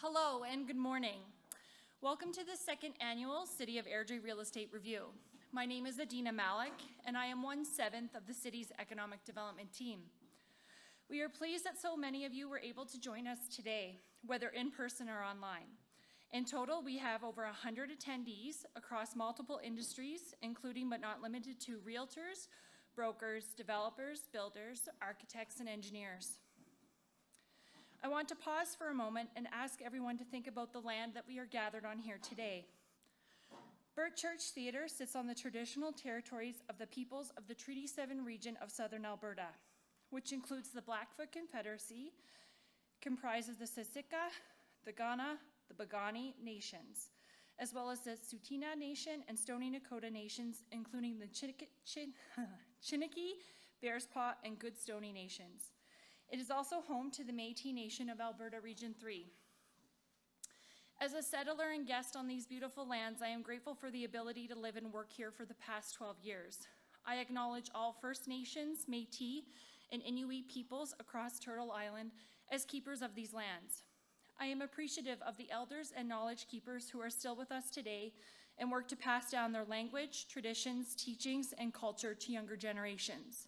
Hello and good morning. Welcome to the second annual City of Airdrie Real Estate Review. My name is Adina Malik and I am 1/7 of the city's economic development team. We are pleased that so many of you were able to join us today, whether in person or online. In total, we have over 100 attendees across multiple industries, including but not limited to realtors, brokers, developers, builders, architects, and engineers. I want to pause for a moment and ask everyone to think about the land that we are gathered on here today. Bert Church Theatre sits on the traditional territories of the peoples of the Treaty 7 region of southern Alberta, which includes the Blackfoot Confederacy, comprises the Siksika, the Kainai, the Piikani nations, as well as the Tsuut'ina Nation and Stoney Nakoda nations, including the Chiniki, Bearspaw, and Goodstoney nations. It is also home to the Métis Nation of Alberta Region 3. As a settler and guest on these beautiful lands, I am grateful for the ability to live and work here for the past 12 years. I acknowledge all First Nations, Métis, and Inuit peoples across Turtle Island as keepers of these lands. I am appreciative of the elders and knowledge keepers who are still with us today and work to pass down their language, traditions, teachings, and culture to younger generations.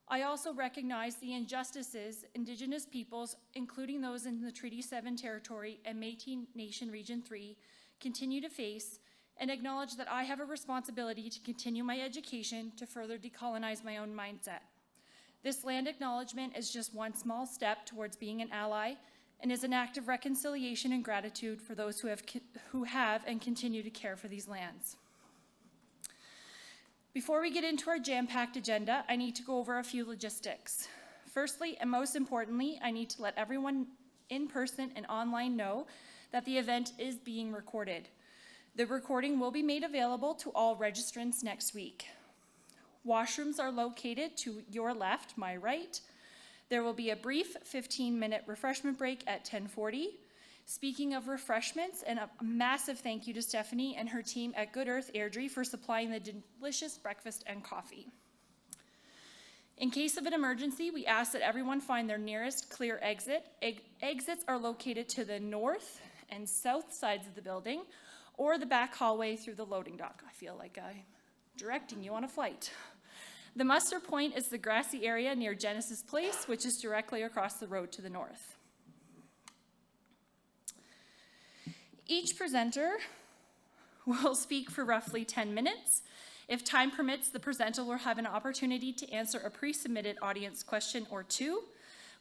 I also recognize the injustices Indigenous peoples, including those in the Treaty 7 territory and Métis Nation Region 3, continue to face, and acknowledge that I have a responsibility to continue my education to further decolonize my own mindset. This land acknowledgement is just one small step towards being an ally and is an act of reconciliation and gratitude for those who have and continue to care for these lands. Before we get into our jam-packed agenda, I need to go over a few logistics. Firstly, and most importantly, I need to let everyone in person and online know that the event is being recorded. The recording will be made available to all registrants next week. Washrooms are located to your left, my right. There will be a brief 15-minute refreshment break at 10:40. Speaking of refreshments, and a massive thank you to Stephanie and her team at Good Earth Airdrie for supplying the delicious breakfast and coffee. In case of an emergency, we ask that everyone find their nearest clear exit. Exits are located to the north and south sides of the building, or the back hallway through the loading dock. I feel like I'm directing you on a flight. The muster point is the grassy area near Genesis Place, which is directly across the road to the north. Each presenter will speak for roughly 10 minutes. If time permits, the presenter will have an opportunity to answer a pre-submitted audience question or two.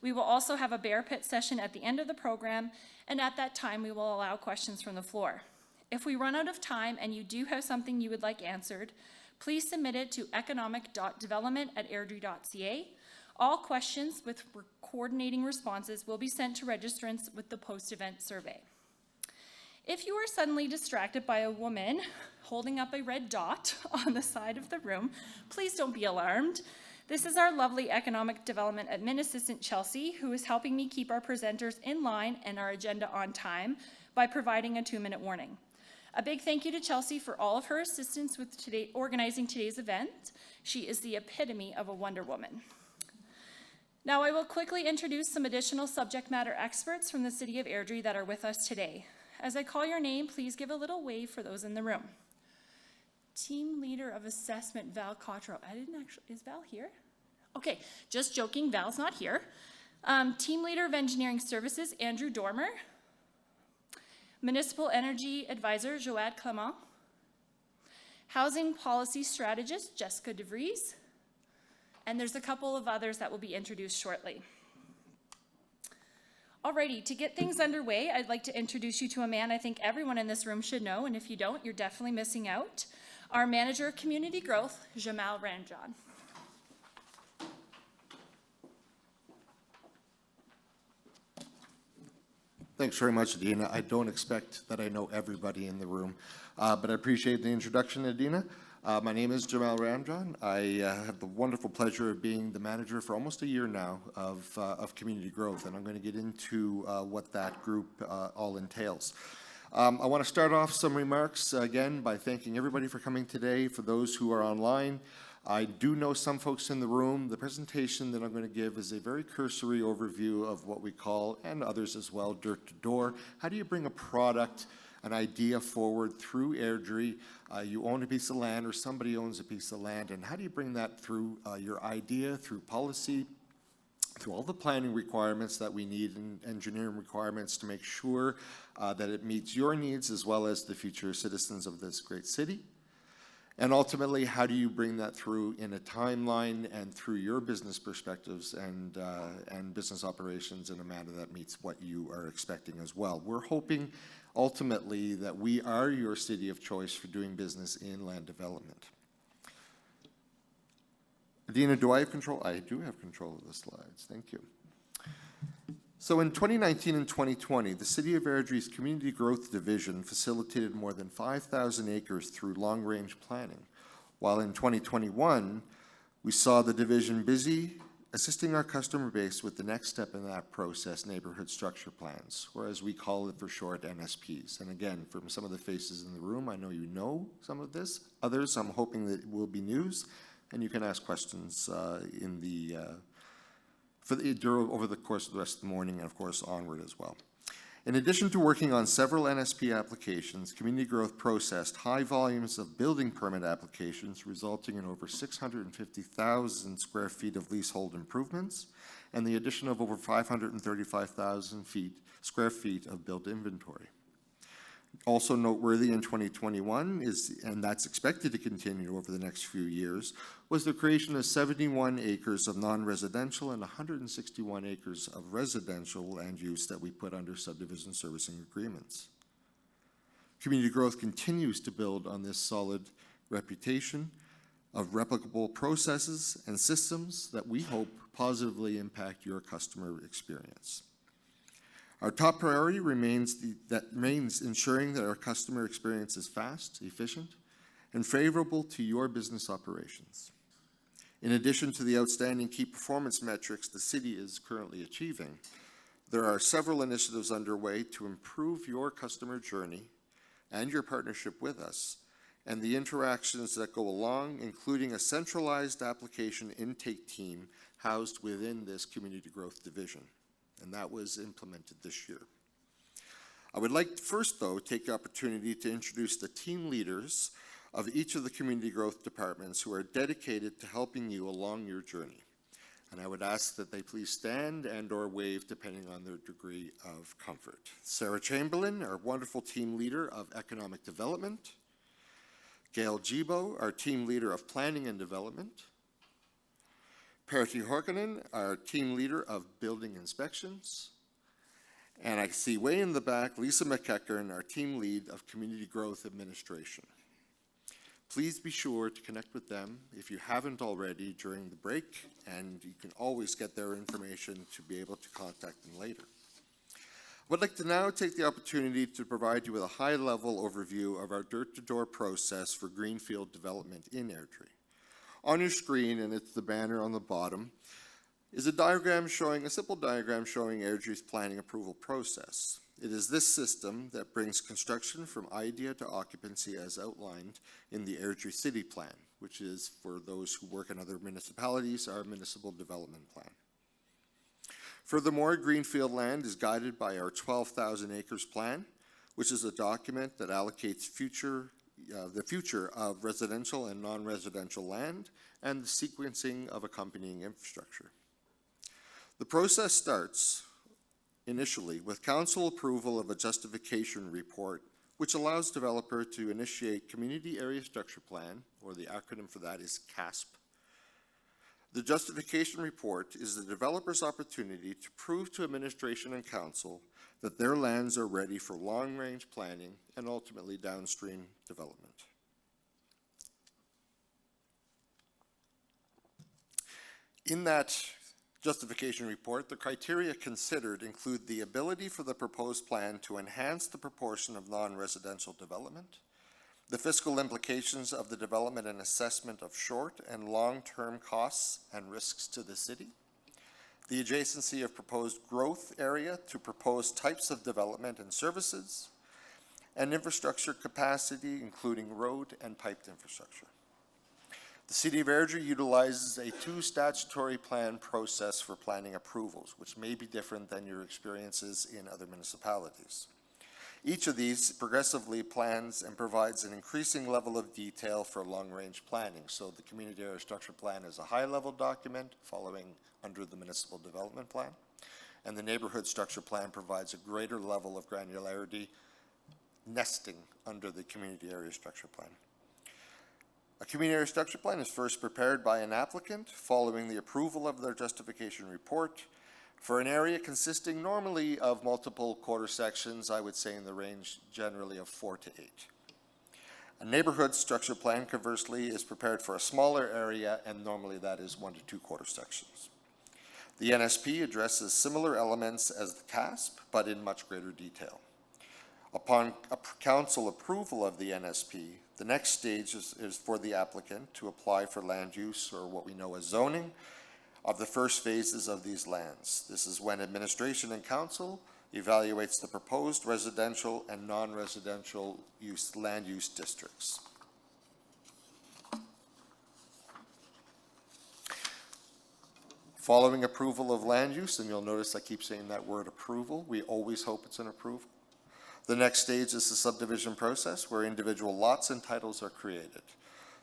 We will also have a bear pit session at the end of the program, and at that time, we will allow questions from the floor. If we run out of time and you do have something you would like answered, please submit it to economic.development@airdrie.ca. All questions with coordinating responses will be sent to registrants with the post-event survey. If you are suddenly distracted by a woman holding up a red dot on the side of the room, please don't be alarmed. This is our lovely Economic Development Admin Assistant, Chelsea, who is helping me keep our presenters in line and our agenda on time by providing a 2-minute warning. A big thank you to Chelsea for all of her assistance with organizing today's event. She is the epitome of a Wonder Woman. Now I will quickly introduce some additional subject matter experts from the City of Airdrie that are with us today. As I call your name, please give a little wave for those in the room. Team Leader of Assessment, Val Cottrell. Is Val here? Okay, just joking, Val's not here. Team Leader of Engineering Services, Andrew Dormer. Municipal Energy Advisor, Joad Clement. Housing Policy Strategist, Jessica DeVries. And there's a couple of others that will be introduced shortly. Alrighty, to get things underway, I'd like to introduce you to a man I think everyone in this room should know, and if you don't, you're definitely missing out. Our Manager of Community Growth, Jamal Ramjan. Thanks very much, Adina. I don't expect that I know everybody in the room, but I appreciate the introduction, Adina. My name is Jamal Ramjan. I have the wonderful pleasure of being the manager for almost a year now of community growth, and I'm going to get into what that group all entails. I want to start off some remarks again by thanking everybody for coming today. For those who are online, I do know some folks in the room. The presentation that I'm going to give is a very cursory overview of what we call, and others as well, dirt to door. How do you bring a product, an idea forward through Airdrie? You own a piece of land or somebody owns a piece of land, and how do you bring that through your idea, through policy, through all the planning requirements that we need and engineering requirements to make sure that it meets your needs as well as the future citizens of this great city? And ultimately, how do you bring that through in a timeline and through your business perspectives and business operations in a manner that meets what you are expecting as well? We're hoping ultimately that we are your city of choice for doing business in land development. Adina, do I have control? I do have control of the slides. Thank you. So in 2019 and 2020, the City of Airdrie's Community Growth Division facilitated more than 5,000 acres through long-range planning, while in 2021, we saw the division busy assisting our customer base with the next step in that process, neighborhood structure plans, or as we call it for short, NSPs. And again, from some of the faces in the room, I know you know some of this. Others, I'm hoping that it will be news, and you can ask questions in the over the course of the rest of the morning and, of course, onward as well. In addition to working on several NSP applications, Community Growth processed high volumes of building permit applications, resulting in over 650,000 square feet of leasehold improvements and the addition of over 535,000 square feet of built inventory. Also noteworthy in 2021 is, and that's expected to continue over the next few years, was the creation of 71 acres of non-residential and 161 acres of residential land use that we put under subdivision servicing agreements. Community Growth continues to build on this solid reputation of replicable processes and systems that we hope positively impact your customer experience. Our top priority remains ensuring that our customer experience is fast, efficient, and favorable to your business operations. In addition to the outstanding key performance metrics the city is currently achieving, there are several initiatives underway to improve your customer journey and your partnership with us, and the interactions that go along, including a centralized application intake team housed within this Community Growth Division. And that was implemented this year. I would like to first, though, take the opportunity to introduce the team leaders of each of the community growth departments who are dedicated to helping you along your journey. And I would ask that they please stand and or wave depending on their degree of comfort. Sarah Chamberlain, our wonderful team leader of economic development. Gail Gibo, our team leader of planning and development. Pertti Horkonen, our team leader of building inspections. And I see way in the back, Lisa McEachern, our team lead of community growth administration. Please be sure to connect with them if you haven't already during the break, and you can always get their information to be able to contact them later. I would like to now take the opportunity to provide you with a high-level overview of our dirt-to-door process for greenfield development in Airdrie. On your screen, and it's the banner on the bottom, is a simple diagram showing Airdrie's planning approval process. It is this system that brings construction from idea to occupancy as outlined in the Airdrie City Plan, which is, for those who work in other municipalities, our municipal development plan. Furthermore, greenfield land is guided by our 12,000 acres plan, which is a document that allocates the future of residential and non-residential land and the sequencing of accompanying infrastructure. The process starts initially with council approval of a justification report, which allows developer to initiate Community Area Structure Plan, or the acronym for that is CASP. The justification report is the developer's opportunity to prove to administration and council that their lands are ready for long-range planning and ultimately downstream development. In that justification report, the criteria considered include the ability for the proposed plan to enhance the proportion of non-residential development, the fiscal implications of the development and assessment of short and long-term costs and risks to the city, the adjacency of proposed growth area to proposed types of development and services, and infrastructure capacity, including road and piped infrastructure. The City of Airdrie utilizes a two statutory plan process for planning approvals, which may be different than your experiences in other municipalities. Each of these progressively plans and provides an increasing level of detail for long-range planning. So the Community Area Structure Plan is a high-level document following under the Municipal Development Plan, and the Neighborhood Structure Plan provides a greater level of granularity nesting under the Community Area Structure Plan. A community area structure plan is first prepared by an applicant following the approval of their justification report for an area consisting normally of multiple quarter sections, I would say in the range generally of 4 to 8. A neighborhood structure plan, conversely, is prepared for a smaller area, and normally that is 1 to 2 quarter sections. The NSP addresses similar elements as the CASP, but in much greater detail. Upon council approval of the NSP, the next stage is for the applicant to apply for land use, or what we know as zoning, of the first phases of these lands. This is when administration and council evaluates the proposed residential and non-residential land use districts. Following approval of land use, and you'll notice I keep saying that word approval, we always hope it's an approval. The next stage is the subdivision process, where individual lots and titles are created.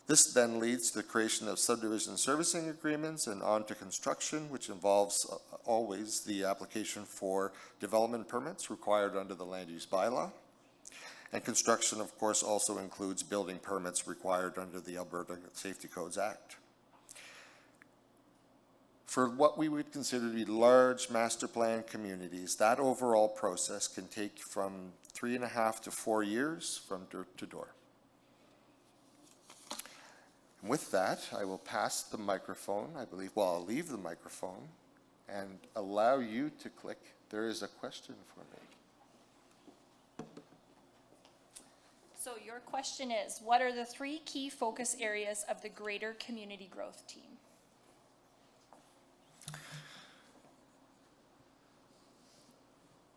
This then leads to the creation of subdivision servicing agreements and on to construction, which involves always the application for development permits required under the land use bylaw. And construction, of course, also includes building permits required under the Alberta Safety Codes Act. For what we would consider to be large master plan communities, that overall process can take from 3.5 to 4 years from door to door. And with that, I will pass the microphone, I'll leave the microphone and allow you to click. There is a question for me. So your question is, what are the 3 key focus areas of the Greater Community Growth Team?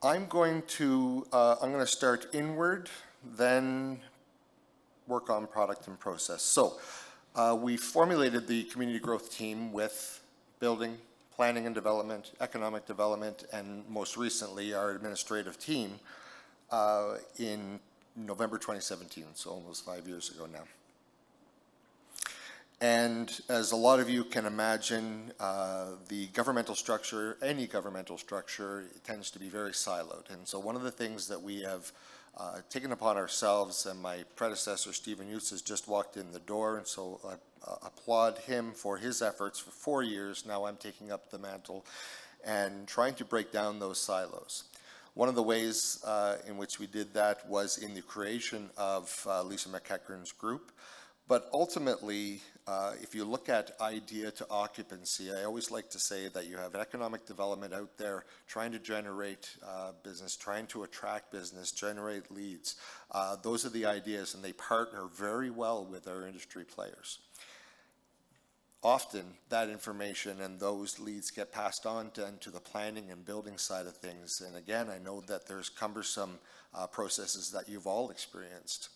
I'm going to start inward, then work on product and process. So we formulated the community growth team with building, planning and development, economic development, and most recently our administrative team in November 2017, so almost 5 years ago now. And as a lot of you can imagine, the governmental structure, any governmental structure, tends to be very siloed. And so one of the things that we have taken upon ourselves, and my predecessor, Stephen Utz, has just walked in the door, and so I applaud him for his efforts for 4 years. Now I'm taking up the mantle and trying to break down those silos. One of the ways in which we did that was in the creation of Lisa McEachern's group. But ultimately, if you look at idea to occupancy, I always like to say that you have economic development out there trying to generate business, trying to attract business, generate leads. Those are the ideas, and they partner very well with our industry players. Often, that information and those leads get passed on to the planning and building side of things. And again, I know that there's cumbersome processes that you've all experienced.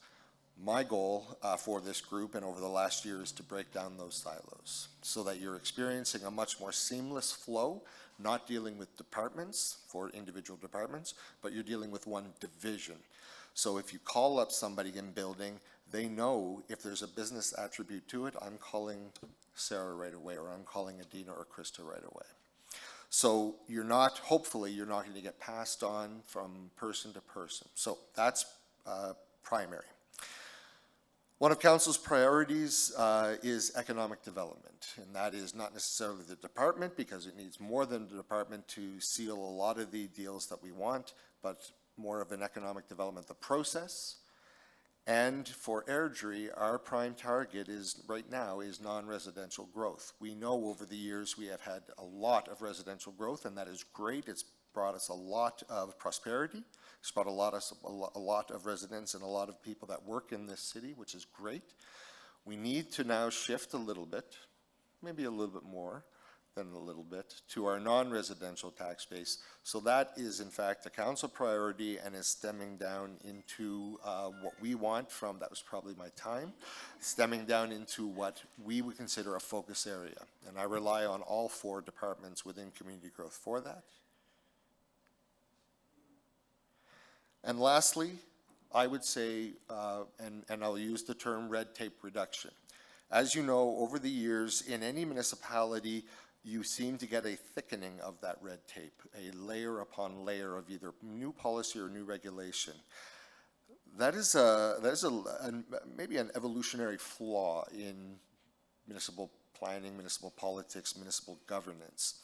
My goal for this group and over the last year is to break down those silos so that you're experiencing a much more seamless flow, not dealing with departments for individual departments, but you're dealing with one division. So if you call up somebody in building, they know if there's a business attribute to it, I'm calling Sarah right away, or I'm calling Adina or Krista right away. So hopefully you're not going to get passed on from person to person. So that's primary. One of Council's priorities is economic development, and that is not necessarily the department, because it needs more than the department to seal a lot of the deals that we want, but more of an economic development, the process. And for Airdrie, our prime target right now is non-residential growth. We know over the years we have had a lot of residential growth, and that is great. It's brought us a lot of prosperity. It's brought a lot of residents and a lot of people that work in this city, which is great. We need to now shift a little bit, maybe a little bit more, than a little bit, to our non-residential tax base. So that is in fact a council priority and is stemming down into what we want from, that was probably my time, stemming down into what we would consider a focus area. And I rely on all 4 departments within community growth for that. And lastly, I would say, and I'll use the term red tape reduction. As you know, over the years, in any municipality, you seem to get a thickening of that red tape, a layer upon layer of either new policy or new regulation. That is maybe an evolutionary flaw in municipal planning, municipal politics, municipal governance.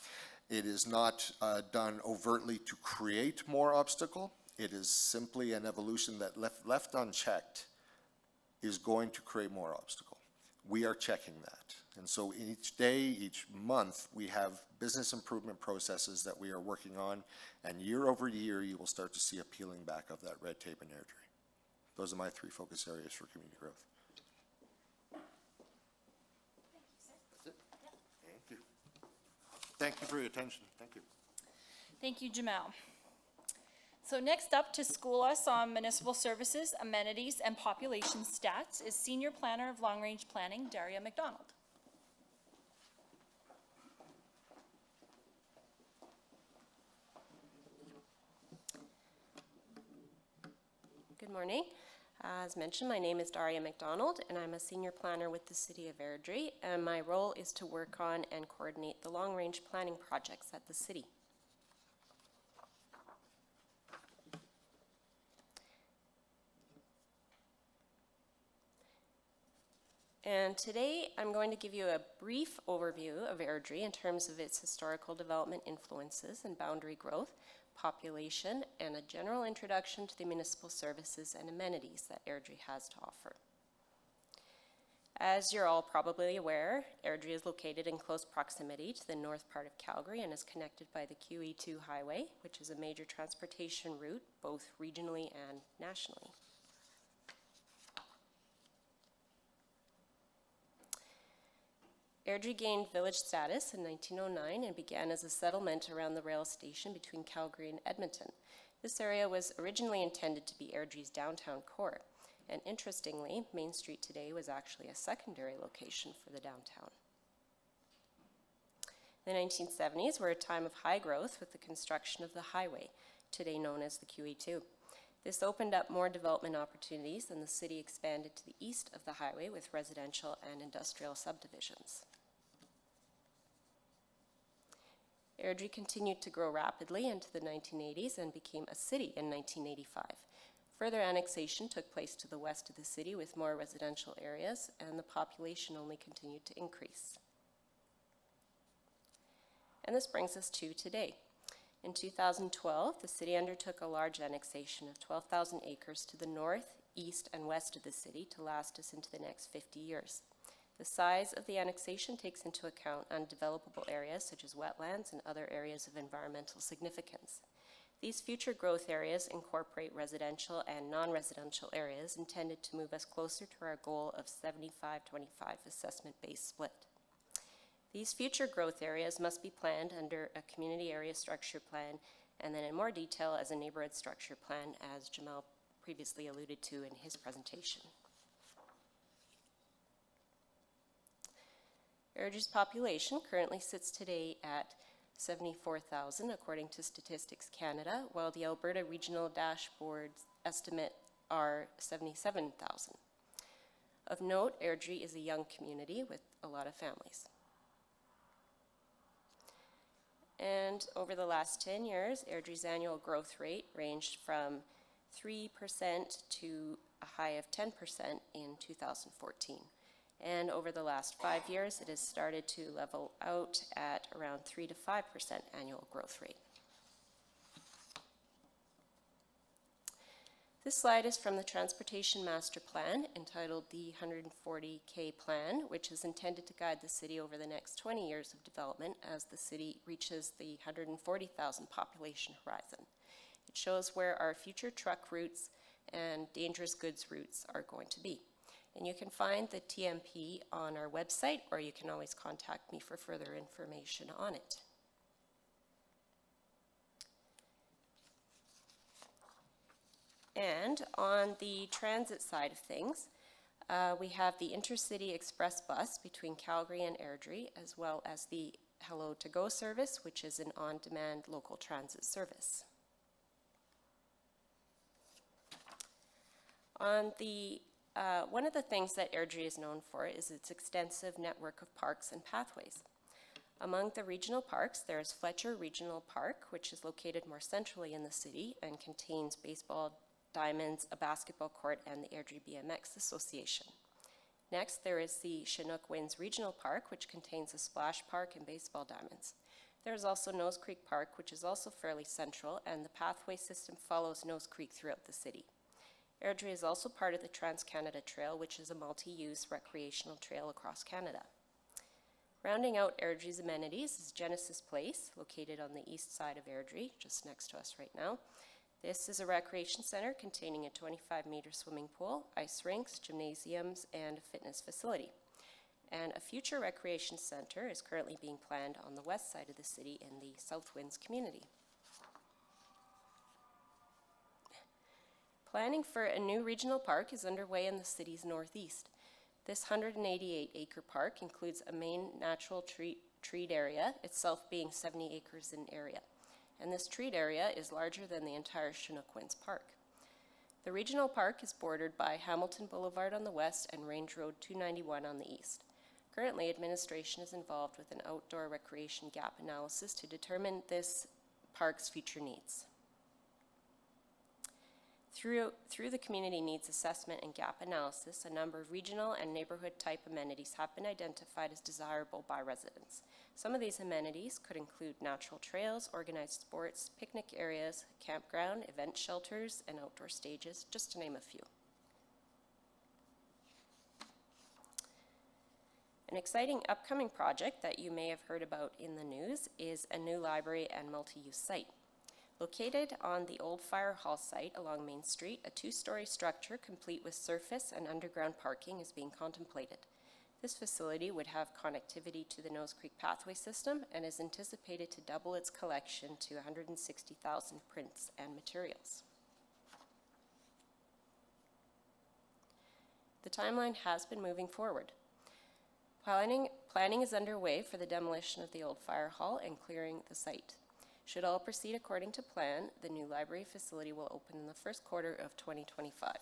It is not done overtly to create more obstacle. It is simply an evolution that left unchecked is going to create more obstacle. We are checking that. And so each day, each month, we have business improvement processes that we are working on, and year over year, you will start to see a peeling back of that red tape in Airdrie. Those are my 3 focus areas for community growth. That's it. Thank you. Thank you for your attention. Thank you. Thank you, Jamal. So next up to school us on municipal services, amenities, and population stats is Senior Planner of Long Range Planning, Daria McDonald. Good morning. As mentioned, my name is Daria McDonald, and I'm a senior planner with the City of Airdrie, and my role is to work on and coordinate the long-range planning projects at the city. And today, I'm going to give you a brief overview of Airdrie in terms of its historical development influences and boundary growth, population, and a general introduction to the municipal services and amenities that Airdrie has to offer. As you're all probably aware, Airdrie is located in close proximity to the north part of Calgary and is connected by the QE2 highway, which is a major transportation route both regionally and nationally. Airdrie gained village status in 1909 and began as a settlement around the rail station between Calgary and Edmonton. This area was originally intended to be Airdrie's downtown core, and interestingly, Main Street today was actually a secondary location for the downtown. The 1970s were a time of high growth with the construction of the highway, today known as the QE2. This opened up more development opportunities, and the city expanded to the east of the highway with residential and industrial subdivisions. Airdrie continued to grow rapidly into the 1980s and became a city in 1985. Further annexation took place to the west of the city with more residential areas, and the population only continued to increase. And this brings us to today. In 2012, the city undertook a large annexation of 12,000 acres to the north, east, and west of the city to last us into the next 50 years. The size of the annexation takes into account undevelopable areas such as wetlands and other areas of environmental significance. These future growth areas incorporate residential and non-residential areas intended to move us closer to our goal of 75-25 assessment-based split. These future growth areas must be planned under a community area structure plan and then in more detail as a neighborhood structure plan, as Jamal previously alluded to in his presentation. Airdrie's population currently sits today at 74,000 according to Statistics Canada, while the Alberta Regional Dashboard's estimate are 77,000. Of note, Airdrie is a young community with a lot of families. And over the last 10 years, Airdrie's annual growth rate ranged from 3% to a high of 10% in 2014. And over the last 5 years, it has started to level out at around 3 to 5% annual growth rate. This slide is from the Transportation Master Plan, entitled the 140K Plan, which is intended to guide the city over the next 20 years of development as the city reaches the 140,000 population horizon. It shows where our future truck routes and dangerous goods routes are going to be. And you can find the TMP on our website, or you can always contact me for further information on it. And on the transit side of things, we have the Intercity Express bus between Calgary and Airdrie, as well as the Hello to Go service, which is an on-demand local transit service. One of the things that Airdrie is known for is its extensive network of parks and pathways. Among the regional parks, there is Fletcher Regional Park, which is located more centrally in the city and contains baseball diamonds, a basketball court, and the Airdrie BMX Association. Next, there is the Chinook Winds Regional Park, which contains a splash park and baseball diamonds. There is also Nose Creek Park, which is also fairly central, and the pathway system follows Nose Creek throughout the city. Airdrie is also part of the Trans-Canada Trail, which is a multi-use recreational trail across Canada. Rounding out Airdrie's amenities is Genesis Place, located on the east side of Airdrie, just next to us right now. This is a recreation center containing a 25-meter swimming pool, ice rinks, gymnasiums, and a fitness facility. And a future recreation center is currently being planned on the west side of the city in the South Winds community. Planning for a new regional park is underway in the city's northeast. This 188-acre park includes a main natural treed area, itself being 70 acres in area. And this treed area is larger than the entire Chinook Winds Park. The regional park is bordered by Hamilton Boulevard on the west and Range Road 291 on the east. Currently, administration is involved with an outdoor recreation gap analysis to determine this park's future needs. Through the community needs assessment and gap analysis, a number of regional and neighborhood type amenities have been identified as desirable by residents. Some of these amenities could include natural trails, organized sports, picnic areas, campground, event shelters, and outdoor stages, just to name a few. An exciting upcoming project that you may have heard about in the news is a new library and multi-use site. Located on the old fire hall site along Main Street, a two-story structure complete with surface and underground parking is being contemplated. This facility would have connectivity to the Nose Creek pathway system and is anticipated to double its collection to 160,000 prints and materials. The timeline has been moving forward. Planning is underway for the demolition of the old fire hall and clearing the site. Should all proceed according to plan, the new library facility will open in the first quarter of 2025.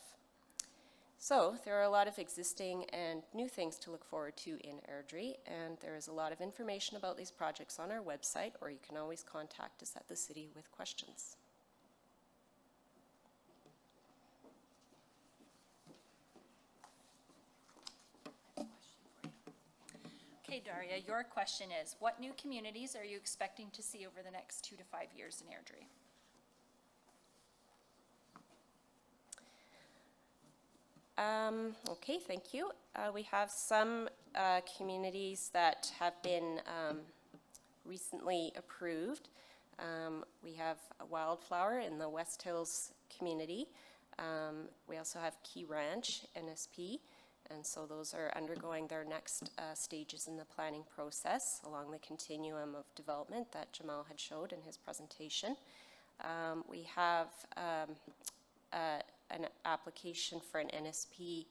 So there are a lot of existing and new things to look forward to in Airdrie, and there is a lot of information about these projects on our website, or you can always contact us at the city with questions. Okay, Daria, your question is, what new communities are you expecting to see over the next 2 to 5 years in Airdrie? Okay, thank you. We have some communities that have been recently approved. We have a Wildflower in the West Hills community. We also have Key Ranch, NSP. And so those are undergoing their next stages in the planning process along the continuum of development that Jamal had showed in his presentation. We have an application for an NSP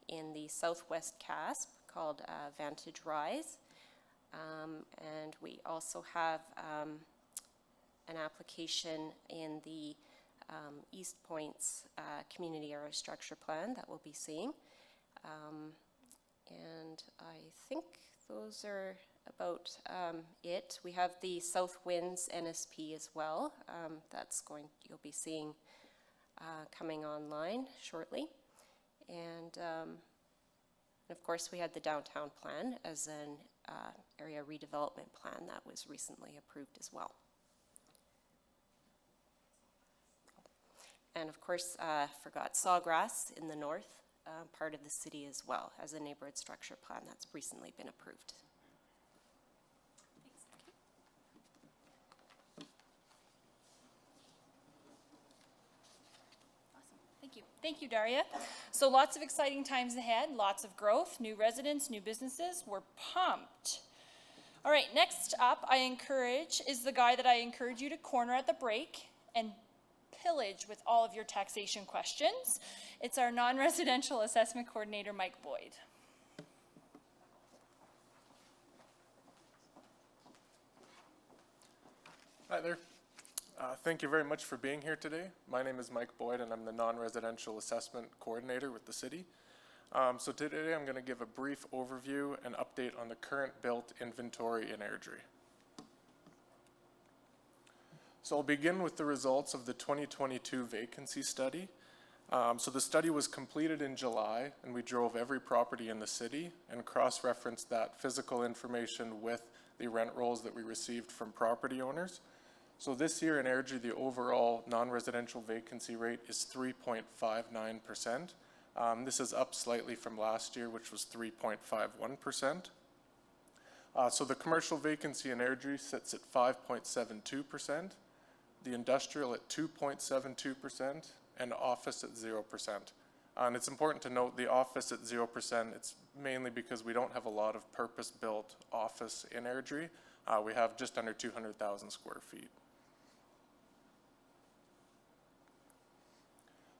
in the Southwest CASP called Vantage Rise. And we also have an application in the East Point's Community Area Structure Plan that we'll be seeing. And I think those are about it. We have the South Winds NSP as well. You'll be seeing coming online shortly. And of course, we had the downtown plan as an area redevelopment plan that was recently approved as well. And of course, forgot Sawgrass in the north. Part of the city as well as a neighborhood structure plan that's recently been approved. Thanks. Okay. Awesome. Thank Thank you, Daria. So lots of exciting times ahead, lots of growth, new residents, new businesses. We're pumped. All right, next up is the guy that I encourage you to corner at the break and pillage with all of your taxation questions. It's our non-residential assessment coordinator, Mike Boyd. Hi there. Thank you very much for being here today. My name is Mike Boyd and I'm the non-residential assessment coordinator with the city. So today I'm going to give a brief overview and update on the current built inventory in Airdrie. So I'll begin with the results of the 2022 vacancy study. So the study was completed in July and we drove every property in the city and cross-referenced that physical information with the rent rolls that we received from property owners. So this year in Airdrie, the overall non-residential vacancy rate is 3.59%. This is up slightly from last year, which was 3.51%. So the commercial vacancy in Airdrie sits at 5.72%, the industrial at 2.72%, and office at 0%. And it's important to note the office at 0%, it's mainly because we don't have a lot of purpose-built office in Airdrie. We have just under 200,000 square feet.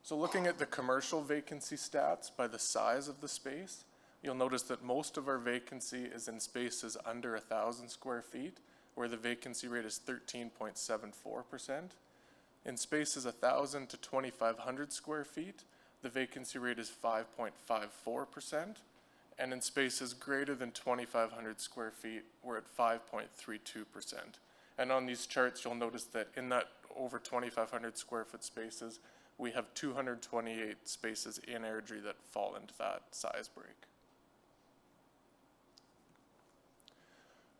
So looking at the commercial vacancy stats by the size of the space, you'll notice that most of our vacancy is in spaces under 1,000 square feet, where the vacancy rate is 13.74%. In spaces 1,000 to 2,500 square feet, the vacancy rate is 5.54%. And in spaces greater than 2,500 square feet, we're at 5.32%. And on these charts, you'll notice that in that over 2,500 square foot spaces, we have 228 spaces in Airdrie that fall into that size break.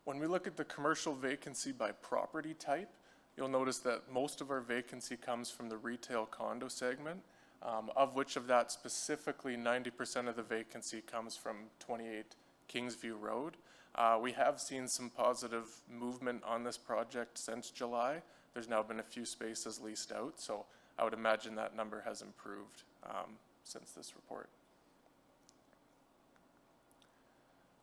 When we look at the commercial vacancy by property type, you'll notice that most of our vacancy comes from the retail condo segment, of which of that specifically 90% of the vacancy comes from 28 Kingsview Road. We have seen some positive movement on this project since July. There's now been a few spaces leased out, so I would imagine that number has improved since this report.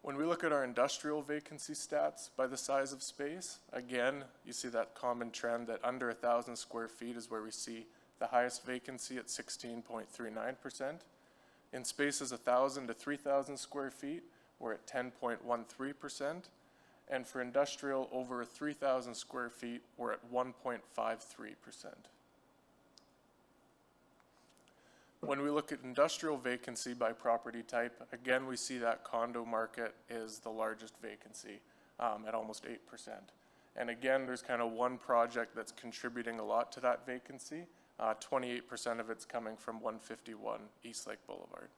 When we look at our industrial vacancy stats by the size of space, again, you see that common trend that under 1,000 square feet is where we see the highest vacancy at 16.39%. In spaces 1,000 to 3,000 square feet, we're at 10.13%. And for industrial over 3,000 square feet, we're at 1.53%. When we look at industrial vacancy by property type, again, we see that condo market is the largest vacancy at almost 8%. And again, there's kind of one project that's contributing a lot to that vacancy. 28% of it's coming from 151 East Lake Boulevard.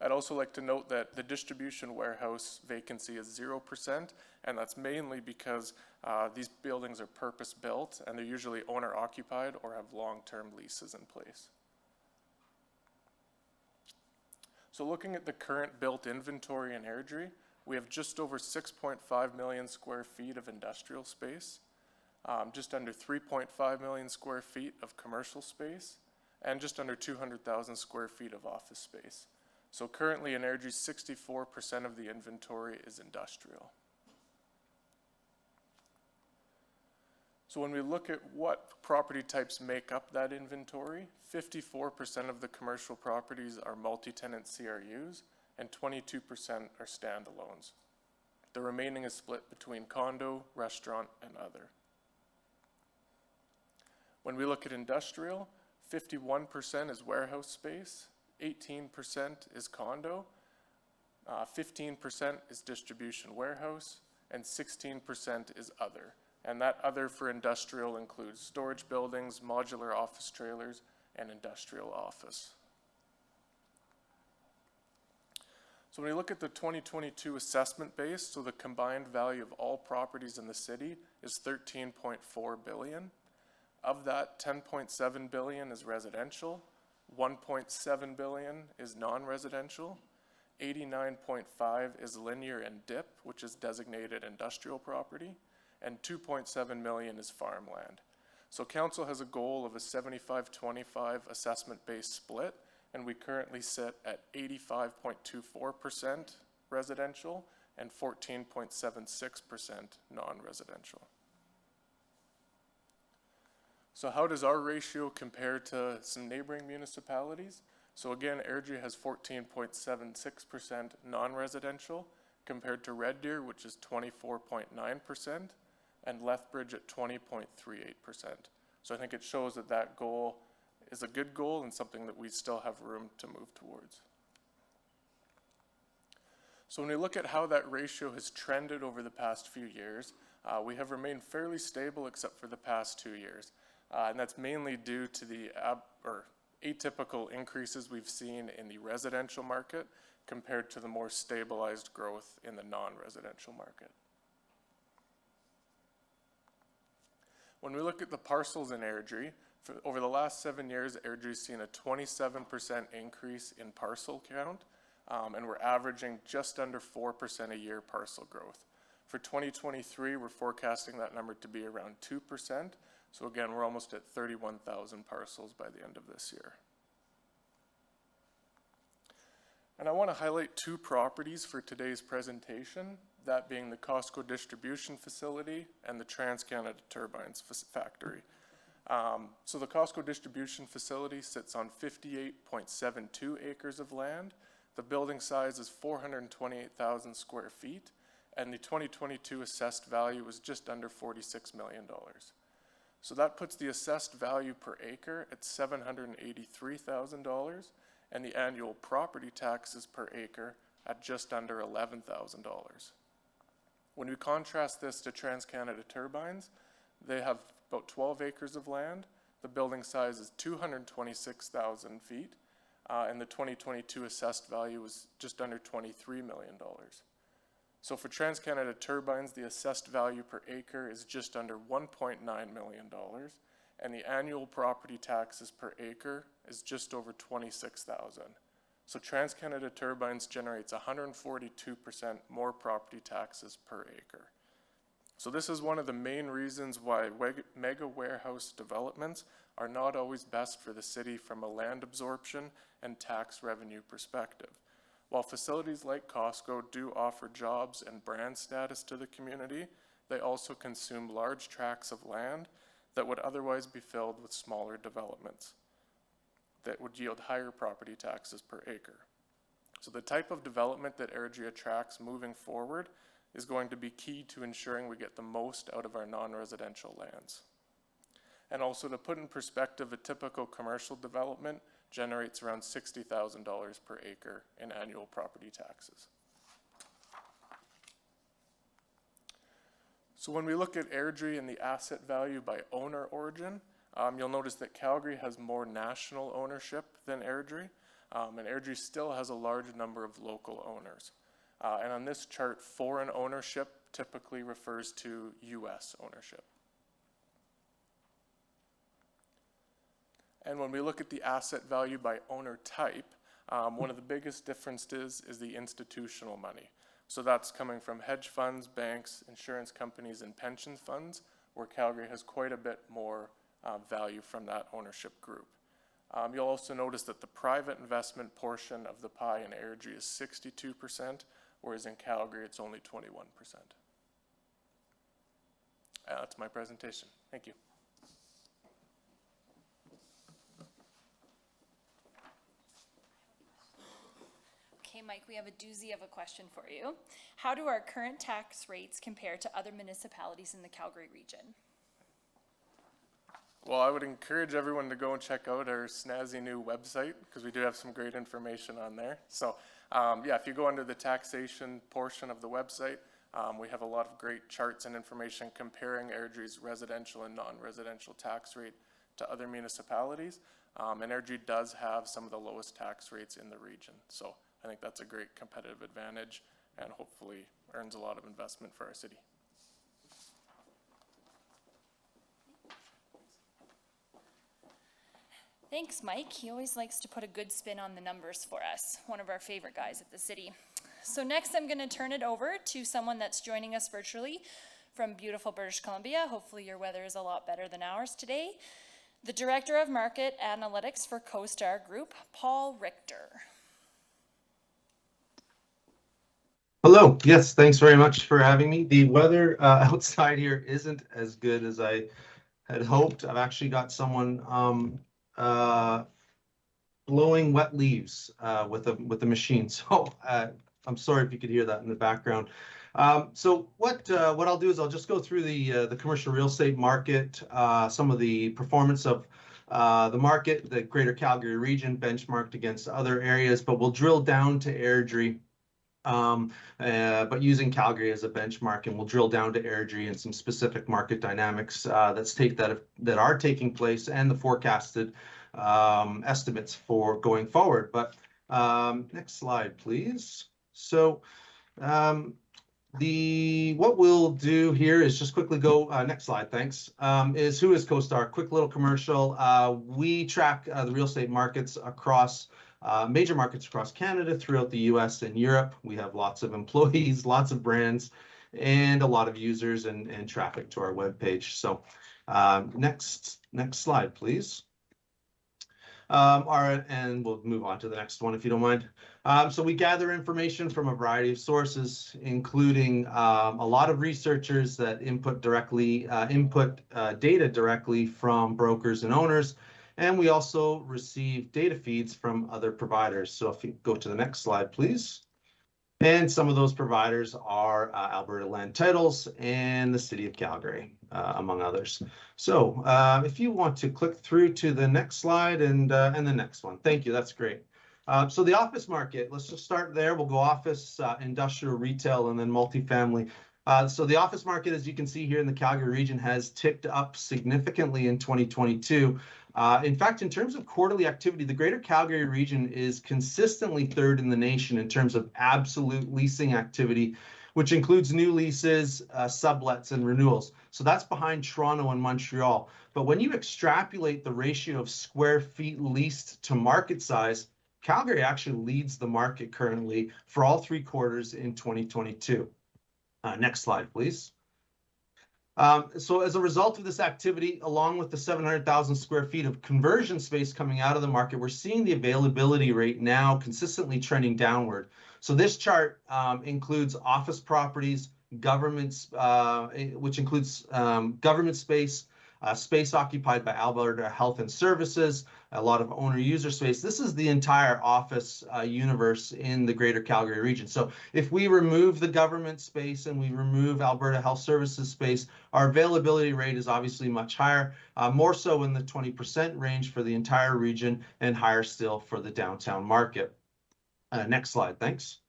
I'd also like to note that the distribution warehouse vacancy is 0%, and that's mainly because these buildings are purpose-built and they're usually owner-occupied or have long-term leases in place. So looking at the current built inventory in Airdrie, we have just over 6.5 million square feet of industrial space, just under 3.5 million square feet of commercial space, and just under 200,000 square feet of office space. So currently in Airdrie, 64% of the inventory is industrial. So when we look at what property types make up that inventory, 54% of the commercial properties are multi-tenant CRUs and 22% are standalones. The remaining is split between condo, restaurant, and other. When we look at industrial, 51% is warehouse space, 18% is condo, 15% is distribution warehouse, and 16% is other. And that other for industrial includes storage buildings, modular office trailers, and industrial office. So when we look at the 2022 assessment base, so the combined value of all properties in the city is $13.4 billion. Of that, $10.7 billion is residential, $1.7 billion is non-residential, 89.5 is linear and dip, which is designated industrial property, and 2.7 million is farmland. So council has a goal of a 75-25 assessment-based split, and we currently sit at 85.24% residential and 14.76% non-residential. So how does our ratio compare to some neighboring municipalities? So again, Airdrie has 14.76% non-residential compared to Red Deer, which is 24.9%, and Lethbridge at 20.38%. So I think it shows that that goal is a good goal and something that we still have room to move towards. So when we look at how that ratio has trended over the past few years, we have remained fairly stable except for the past 2 years. And that's mainly due to the atypical increases we've seen in the residential market compared to the more stabilized growth in the non-residential market. When we look at the parcels in Airdrie, over the last 7 years, Airdrie's seen a 27% increase in parcel count, and we're averaging just under 4% a year parcel growth. For 2023, we're forecasting that number to be around 2%. So again, we're almost at 31,000 parcels by the end of this year. And I want to highlight 2 properties for today's presentation, that being the Costco distribution facility and the TransCanada turbines factory. So the Costco distribution facility sits on 58.72 acres of land. The building size is 428,000 square feet, and the 2022 assessed value was just under $46 million. So that puts the assessed value per acre at $783,000, and the annual property taxes per acre at just under $11,000. When we contrast this to TransCanada turbines, they have about 12 acres of land. The building size is 226,000 feet, and the 2022 assessed value was just under $23 million. So for TransCanada turbines, the assessed value per acre is just under $1.9 million, and the annual property taxes per acre is just over $26,000. So TransCanada turbines generates 142% more property taxes per acre. So this is one of the main reasons why mega warehouse developments are not always best for the city from a land absorption and tax revenue perspective. While facilities like Costco do offer jobs and brand status to the community, they also consume large tracts of land that would otherwise be filled with smaller developments that would yield higher property taxes per acre. So the type of development that Airdrie attracts moving forward is going to be key to ensuring we get the most out of our non-residential lands. And also, to put in perspective, a typical commercial development generates around $60,000 per acre in annual property taxes. So when we look at Airdrie and the asset value by owner origin, you'll notice that Calgary has more national ownership than Airdrie, and Airdrie still has a large number of local owners. And on this chart, foreign ownership typically refers to US ownership. And when we look at the asset value by owner type, one of the biggest differences is the institutional money. So that's coming from hedge funds, banks, insurance companies, and pension funds, where Calgary has quite a bit more value from that ownership group. You'll also notice that the private investment portion of the pie in Airdrie is 62%, whereas in Calgary it's only 21%. That's my presentation. Thank you. Okay, Mike, we have a doozy of a question for you. How do our current tax rates compare to other municipalities in the Calgary region? Well, I would encourage everyone to go and check out our snazzy new website, because we do have some great information on there. So yeah, if you go under the taxation portion of the website, we have a lot of great charts and information comparing Airdrie's residential and non-residential tax rate to other municipalities. And Airdrie does have some of the lowest tax rates in the region. So I think that's a great competitive advantage and hopefully earns a lot of investment for our city. Thanks, Mike. He always likes to put a good spin on the numbers for us, one of our favorite guys at the city. So next I'm going to turn it over to someone that's joining us virtually from beautiful British Columbia. Hopefully your weather is a lot better than ours today. The Director of Market Analytics for CoStar Group, Paul Richter. Hello. Yes, thanks very much for having me. The weather outside here isn't as good as I had hoped. I've actually got someone blowing wet leaves with a machine. So I'm sorry if you could hear that in the background. So what I'll do is I'll just go through the commercial real estate market, some of the performance of the market, the Greater Calgary region benchmarked against other areas, but we'll drill down to Airdrie. But using Calgary as a benchmark, and we'll drill down to Airdrie and some specific market dynamics that are taking place and the forecasted estimates for going forward. But next slide, please. So what we'll do here is just quickly go, next slide, thanks, is who is CoStar? Quick little commercial. We track the real estate markets across major markets across Canada, throughout the US and Europe. We have lots of employees, lots of brands, and a lot of users and traffic to our webpage. So next slide, please. All right, and we'll move on to the next one if you don't mind. So we gather information from a variety of sources, including a lot of researchers that input data directly from brokers and owners. And we also receive data feeds from other providers. So if you go to the next slide, please. And some of those providers are Alberta Land Titles and the City of Calgary, among others. So if you want to click through to the next slide and the next one. Thank you, that's great. So the office market, let's just start there. We'll go office, industrial, retail, and then multifamily. So the office market, as you can see here in the Calgary region, has ticked up significantly in 2022. In fact, in terms of quarterly activity, the Greater Calgary region is consistently third in the nation in terms of absolute leasing activity, which includes new leases, sublets, and renewals. So that's behind Toronto and Montreal. But when you extrapolate the ratio of square feet leased to market size, Calgary actually leads the market currently for all 3 quarters in 2022. Next slide, please. So as a result of this activity, along with the 700,000 square feet of conversion space coming out of the market, we're seeing the availability rate now consistently trending downward. So this chart includes office properties, governments, which includes government space, space occupied by Alberta Health and Services, a lot of owner-user space. This is the entire office universe in the Greater Calgary region. So if we remove the government space and we remove Alberta Health Services space, our availability rate is obviously much higher, more so in the 20% range for the entire region and higher still for the downtown market. Next slide, thanks.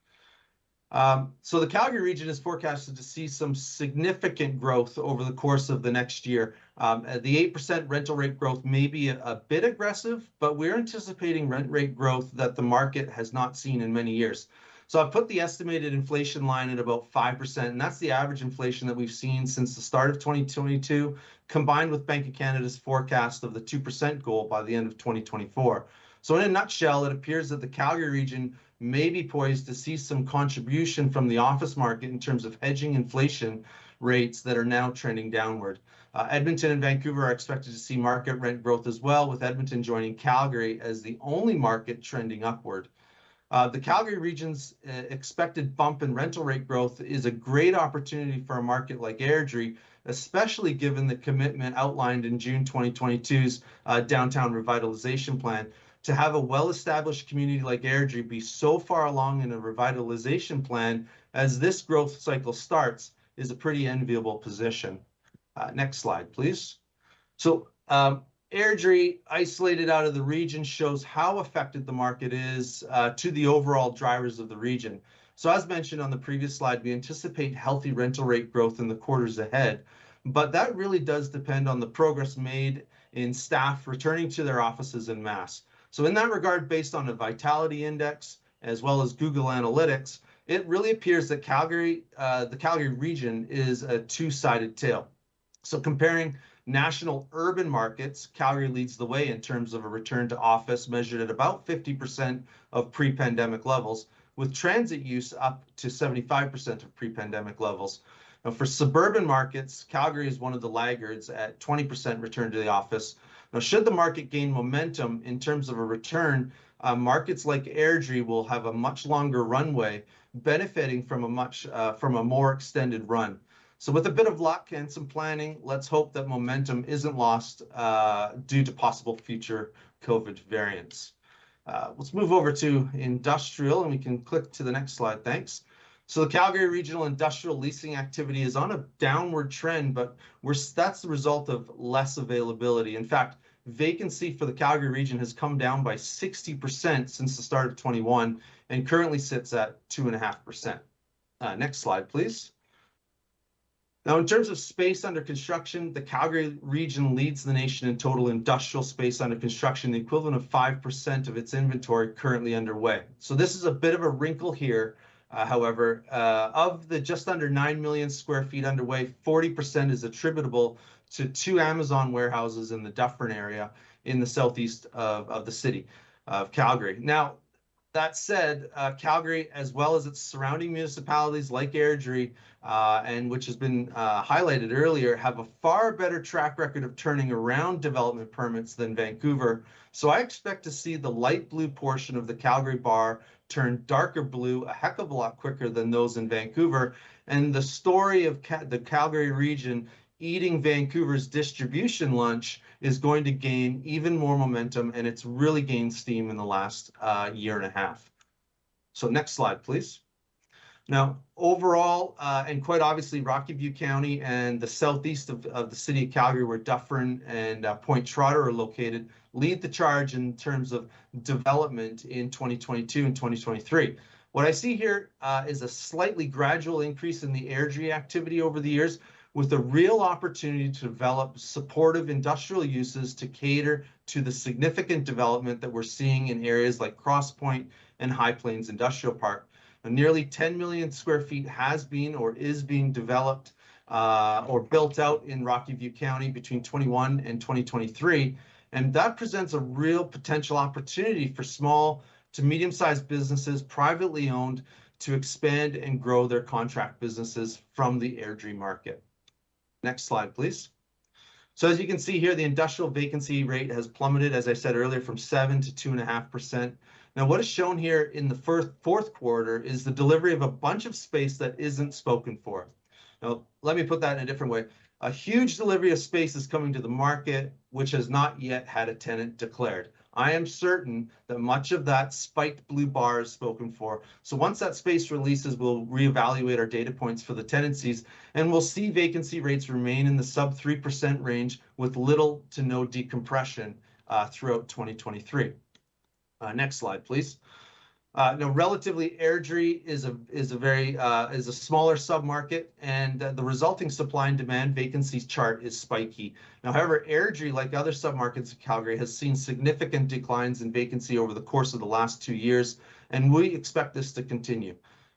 So the Calgary region is forecasted to see some significant growth over the course of the next year. The 8% rental rate growth may be a bit aggressive, but we're anticipating rent rate growth that the market has not seen in many years. So I've put the estimated inflation line at about 5%, and that's the average inflation that we've seen since the start of 2022, combined with Bank of Canada's forecast of the 2% goal by the end of 2024. So in a nutshell, it appears that the Calgary region may be poised to see some contribution from the office market in terms of hedging inflation rates that are now trending downward. Edmonton and Vancouver are expected to see market rent growth as well, with Edmonton joining Calgary as the only market trending upward. The Calgary region's expected bump in rental rate growth is a great opportunity for a market like Airdrie, especially given the commitment outlined in June 2022's downtown revitalization plan. To have a well-established community like Airdrie be so far along in a revitalization plan as this growth cycle starts is a pretty enviable position. Next slide, please. So Airdrie, isolated out of the region, shows how affected the market is to the overall drivers of the region. So as mentioned on the previous slide, we anticipate healthy rental rate growth in the quarters ahead, but that really does depend on the progress made in staff returning to their offices en masse. So in that regard, based on a vitality index, as well as Google Analytics, it really appears that the Calgary region is a two-sided tale. So comparing national urban markets, Calgary leads the way in terms of a return to office measured at about 50% of pre-pandemic levels, with transit use up to 75% of pre-pandemic levels. Now, for suburban markets, Calgary is one of the laggards at 20% return to the office. Now, should the market gain momentum in terms of a return, markets like Airdrie will have a much longer runway, benefiting from a more extended run. So with a bit of luck and some planning, let's hope that momentum isn't lost due to possible future COVID variants. Let's move over to industrial, and we can click to the next slide. Thanks. So the Calgary Regional Industrial leasing activity is on a downward trend, but that's the result of less availability. In fact, vacancy for the Calgary region has come down by 60% since the start of 21 and currently sits at 2.5%. Next slide, please. Now, in terms of space under construction, the Calgary region leads the nation in total industrial space under construction, the equivalent of 5% of its inventory currently underway. So this is a bit of a wrinkle here. However, of the just under 9 million square feet underway, 40% is attributable to 2 Amazon warehouses in the Dufferin area in the southeast of the city of Calgary. Now, that said, Calgary, as well as its surrounding municipalities like Airdrie, and which has been highlighted earlier, have a far better track record of turning around development permits than Vancouver. So I expect to see the light blue portion of the Calgary bar turn darker blue a heck of a lot quicker than those in Vancouver. And the story of the Calgary region eating Vancouver's distribution lunch is going to gain even more momentum, and it's really gained steam in the last year and a half. So next slide, please. Now, overall, and quite obviously, Rocky View County and the southeast of the city of Calgary, where Dufferin and Point Trotter are located, lead the charge in terms of development in 2022 and 2023. What I see here is a slightly gradual increase in the Airdrie activity over the years, with a real opportunity to develop supportive industrial uses to cater to the significant development that we're seeing in areas like Cross Point and High Plains Industrial Park. Now, nearly 10 million square feet has been or is being developed or built out in Rocky View County between 21 and 2023. And that presents a real potential opportunity for small to medium-sized businesses, privately owned, to expand and grow their contract businesses from the Airdrie market. Next slide, please. So as you can see here, the industrial vacancy rate has plummeted, as I said earlier, from 7 to 2.5%. Now, what is shown here in the fourth quarter is the delivery of a bunch of space that isn't spoken for. Now, let me put that in a different way. A huge delivery of space is coming to the market, which has not yet had a tenant declared. I am certain that much of that spiked blue bar is spoken for. So once that space releases, we'll reevaluate our data points for the tenancies, and we'll see vacancy rates remain in the sub 3% range with little to no decompression throughout 2023. Next slide, please. Now, relatively, Airdrie is a smaller submarket, and the resulting supply and demand vacancies chart is spiky. Now, however, Airdrie, like other submarkets of Calgary, has seen significant declines in vacancy over the course of the last 2 years, and we expect this to continue.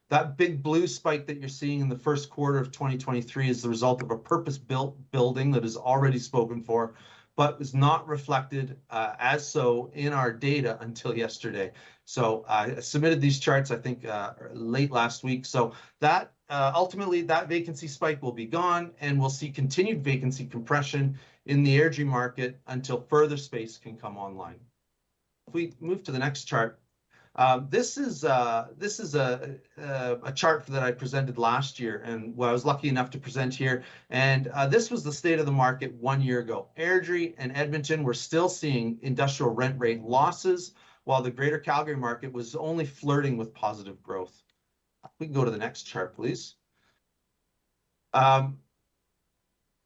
That big blue spike that you're seeing in the first quarter of 2023 is the result of a purpose-built building that is already spoken for, but was not reflected as so in our data until yesterday. So I submitted these charts, I think, late last week. So that ultimately, that vacancy spike will be gone, and we'll see continued vacancy compression in the Airdrie market until further space can come online. If we move to the next chart, this is a chart that I presented last year, and I was lucky enough to present here. And this was the state of the market 1 year ago. Airdrie and Edmonton were still seeing industrial rent rate losses, while the greater Calgary market was only flirting with positive growth. We can go to the next chart, please.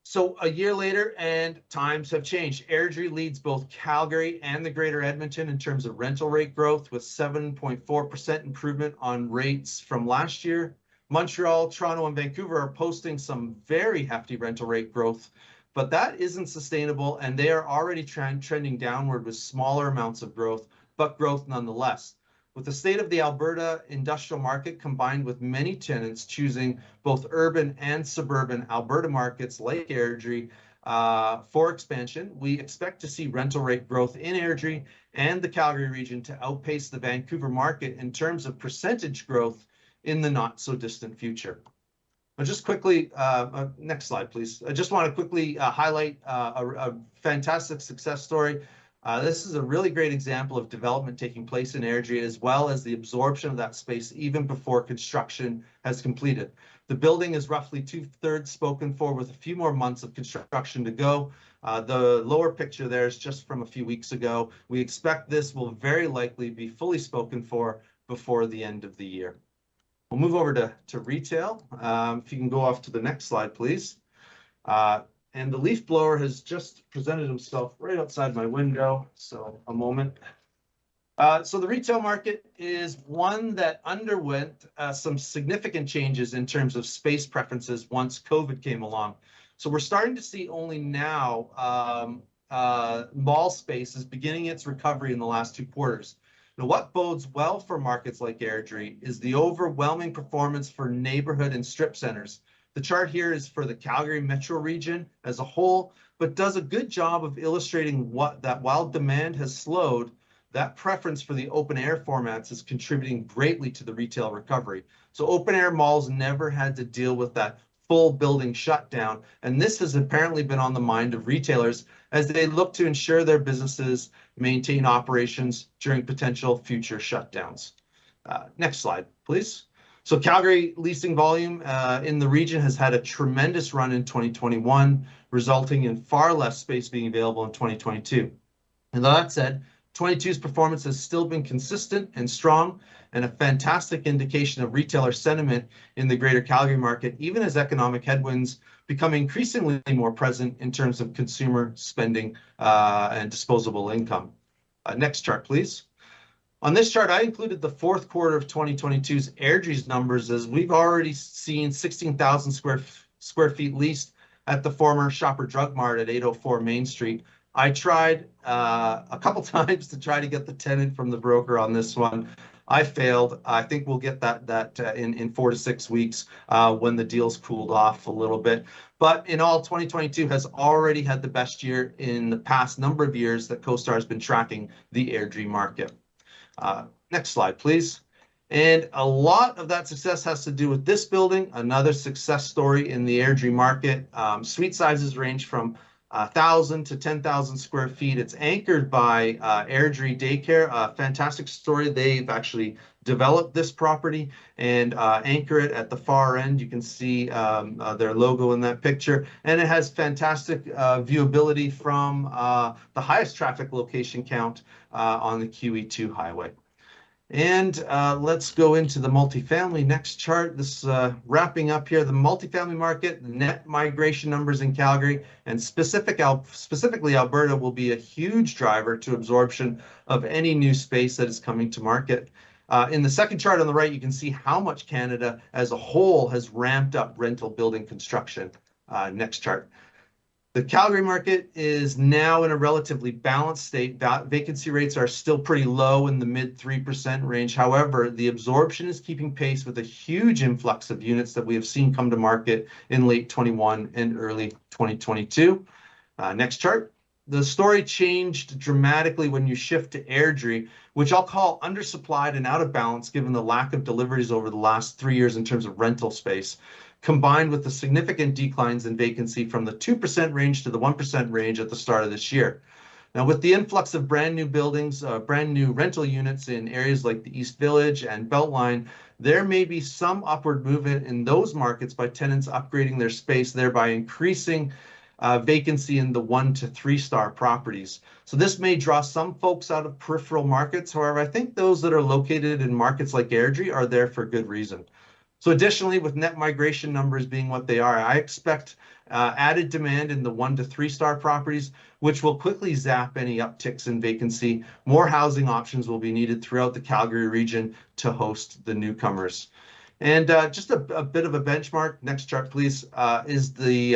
So a year later, and times have changed. Airdrie leads both Calgary and the greater Edmonton in terms of rental rate growth, with 7.4% improvement on rates from last year. Montreal, Toronto, and Vancouver are posting some very hefty rental rate growth, but that isn't sustainable, and they are already trending downward with smaller amounts of growth, but growth nonetheless. With the state of the Alberta industrial market, combined with many tenants choosing both urban and suburban Alberta markets like Airdrie for expansion, we expect to see rental rate growth in Airdrie and the Calgary region to outpace the Vancouver market in terms of percentage growth in the not so distant future. I'll just quickly, next slide, please. I just want to quickly highlight a fantastic success story. This is a really great example of development taking place in Airdrie, as well as the absorption of that space even before construction has completed. The building is roughly 2/3 spoken for, with a few more months of construction to go. The lower picture there is just from a few weeks ago. We expect this will very likely be fully spoken for before the end of the year. We'll move over to retail. If you can go off to the next slide, please. And the leaf blower has just presented himself right outside my window. So a moment. So the retail market is one that underwent some significant changes in terms of space preferences once COVID came along. So we're starting to see only now mall space is beginning its recovery in the last 2 quarters. Now, what bodes well for markets like Airdrie is the overwhelming performance for neighborhood and strip centers. The chart here is for the Calgary metro region as a whole, but does a good job of illustrating that while demand has slowed, that preference for the open air formats is contributing greatly to the retail recovery. So open air malls never had to deal with that full building shutdown, and this has apparently been on the mind of retailers as they look to ensure their businesses maintain operations during potential future shutdowns. Next slide, please. So Calgary leasing volume in the region has had a tremendous run in 2021, resulting in far less space being available in 2022. And that said, 22's performance has still been consistent and strong, and a fantastic indication of retailer sentiment in the greater Calgary market, even as economic headwinds become increasingly more present in terms of consumer spending and disposable income. Next chart, please. On this chart, I included the fourth quarter of 2022's Airdrie's numbers, as we've already seen 16,000 square feet leased at the former Shopper Drug Mart at 804 Main Street. I tried a couple times to try to get the tenant from the broker on this one. I failed. I think we'll get that in 4 to 6 weeks when the deal's cooled off a little bit. But in all, 2022 has already had the best year in the past number of years that CoStar has been tracking the Airdrie market. Next slide, please. And a lot of that success has to do with this building, another success story in the Airdrie market. Suite sizes range from 1,000 to 10,000 square feet. It's anchored by Airdrie Daycare, a fantastic story. They've actually developed this property and anchor it at the far end. You can see their logo in that picture, and it has fantastic viewability from the highest traffic location count on the QE2 highway. And let's go into the multifamily next chart. This wrapping up here, the multifamily market, net migration numbers in Calgary and specifically Alberta will be a huge driver to absorption of any new space that is coming to market. In the second chart on the right, you can see how much Canada as a whole has ramped up rental building construction. Next chart. The Calgary market is now in a relatively balanced state. Vacancy rates are still pretty low in the mid 3% range. However, the absorption is keeping pace with a huge influx of units that we have seen come to market in late 21 and early 2022. Next chart. The story changed dramatically when you shift to Airdrie, which I'll call undersupplied and out of balance given the lack of deliveries over the last 3 years in terms of rental space, combined with the significant declines in vacancy from the 2% range to the 1% range at the start of this year. Now, with the influx of brand new buildings, brand new rental units in areas like the East Village and Beltline, there may be some upward movement in those markets by tenants upgrading their space, thereby increasing vacancy in the 1 to 3 star properties. So this may draw some folks out of peripheral markets. However, I think those that are located in markets like Airdrie are there for good reason. So additionally, with net migration numbers being what they are, I expect added demand in the 1 to 3 star properties, which will quickly zap any upticks in vacancy. More housing options will be needed throughout the Calgary region to host the newcomers. And just a bit of a benchmark, next chart please, is the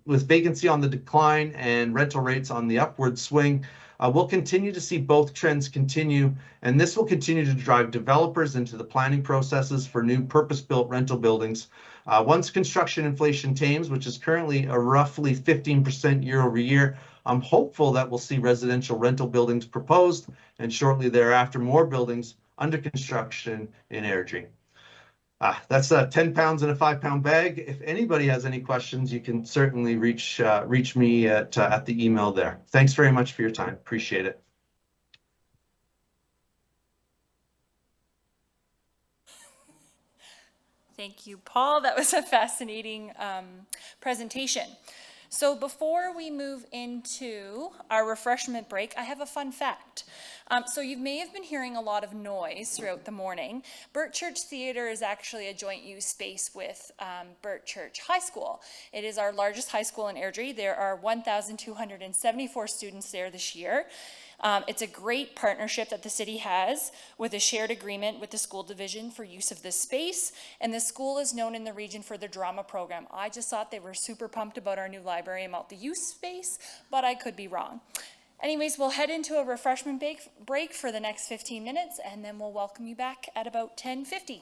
with vacancy on the decline and rental rates on the upward swing, we'll continue to see both trends continue, and this will continue to drive developers into the planning processes for new purpose-built rental buildings. Once construction inflation tames, which is currently a roughly 15% year over year, I'm hopeful that we'll see residential rental buildings proposed, and shortly thereafter more buildings under construction in Airdrie. That's 10 pounds in a 5-pound bag. If anybody has any questions, you can certainly reach me at the email there. Thanks very much for your time. Appreciate it. Thank you, Paul. That was a fascinating presentation. So before we move into our refreshment break, I have a fun fact. So you may have been hearing a lot of noise throughout the morning. Bert Church Theatre is actually a joint use space with Bert Church High School. It is our largest high school in Airdrie. There are 1,274 students there this year. It's a great partnership that the city has with a shared agreement with the school division for use of this space. And the school is known in the region for their drama program. I just thought they were super pumped about our new library and multi-use space, but I could be wrong. Anyways, we'll head into a refreshment break for the next 15 minutes, and then we'll welcome you back at about 10:50.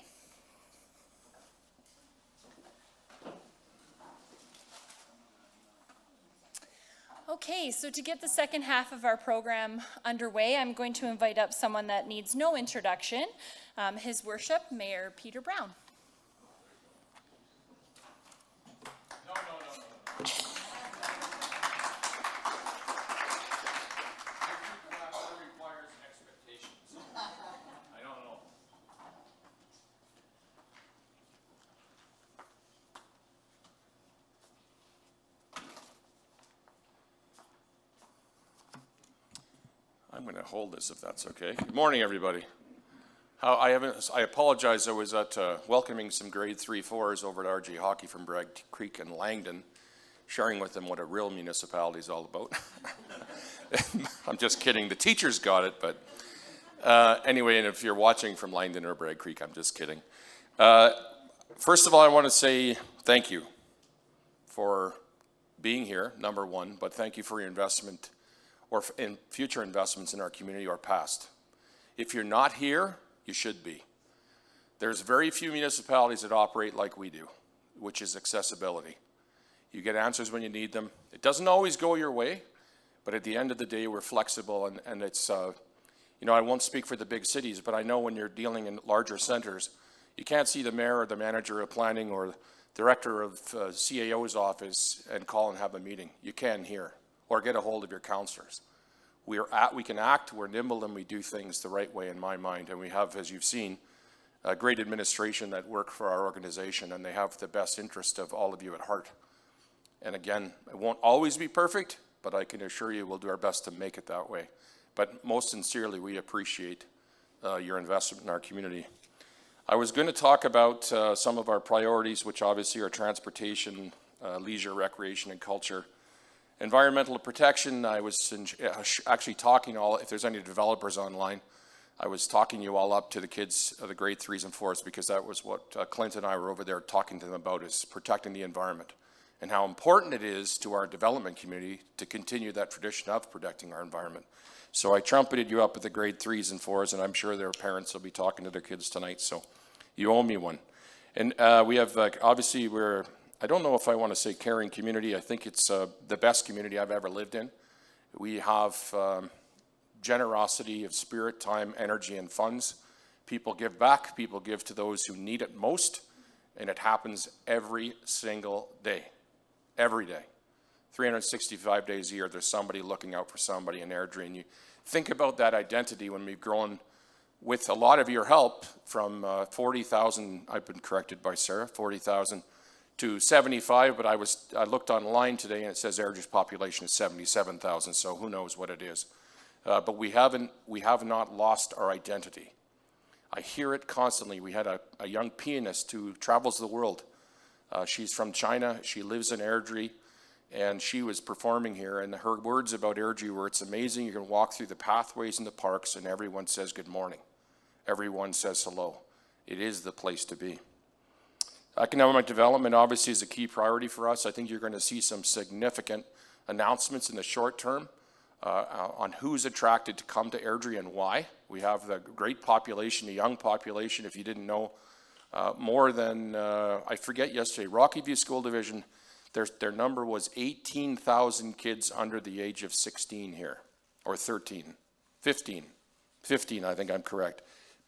Okay, so to get the second half of our program underway, I'm going to invite up someone that needs no introduction, His Worship, Mayor Peter Brown. No. Requires expectations. I don't know. I'm going to hold this if that's okay. Good morning, everybody. I apologize. I was at welcoming some grade 3-4s over at RG Hockey from Bragg Creek and Langdon, sharing with them what a real municipality is all about. I'm just kidding. The teachers got it, but anyway, and if you're watching from Langdon or Bragg Creek, I'm just kidding. First of all, I want to say thank you for being here, number one, but thank you for your investment or in future investments in our community or past. If you're not here, you should be. There's very few municipalities that operate like we do, which is accessibility. You get answers when you need them. It doesn't always go your way, but at the end of the day, we're flexible, and it's, you know, I won't speak for the big cities, but I know when you're dealing in larger centers, you can't see the mayor or the manager of planning or the director of CAO's office and call and have a meeting. You can here, or get a hold of your counselors. We can act, we're nimble, and we do things the right way in my mind, and we have, as you've seen, a great administration that work for our organization, and they have the best interest of all of you at heart. And again, it won't always be perfect, but I can assure you we'll do our best to make it that way. But most sincerely, we appreciate your investment in our community. I was going to talk about some of our priorities, which obviously are transportation, leisure, recreation, and culture. Environmental protection, I was actually talking if there's any developers online, I was talking you all up to the kids of the grade 3s and 4s because that was what Clint and I were over there talking to them about, is protecting the environment and how important it is to our development community to continue that tradition of protecting our environment. So I trumpeted you up with the grade 3s and 4s, and I'm sure their parents will be talking to their kids tonight, so you owe me one. And we have, obviously I don't know if I want to say caring community. I think it's the best community I've ever lived in. We have generosity of spirit, time, energy, and funds. People give back. People give to those who need it most. And it happens every single day. Every day. 365 days a year, there's somebody looking out for somebody in Airdrie. And you think about that identity when we've grown with a lot of your help from 40,000, I've been corrected by Sarah, 40,000 to 75, but I looked online today and it says Airdrie's population is 77,000, so who knows what it is. But we have not lost our identity. I hear it constantly. We had a young pianist who travels the world. She's from China, she lives in Airdrie, and she was performing here, and her words about Airdrie were, it's amazing, you can walk through the pathways in the parks and everyone says good morning. Everyone says hello. It is the place to be. Economic development obviously is a key priority for us. I think you're going to see some significant announcements in the short term on who's attracted to come to Airdrie and why. We have the great population, the young population, if you didn't know, more than, I forget yesterday, Rocky View School Division, their number was 18,000 kids under the age of 16 here, or 13, 15, I think I'm correct.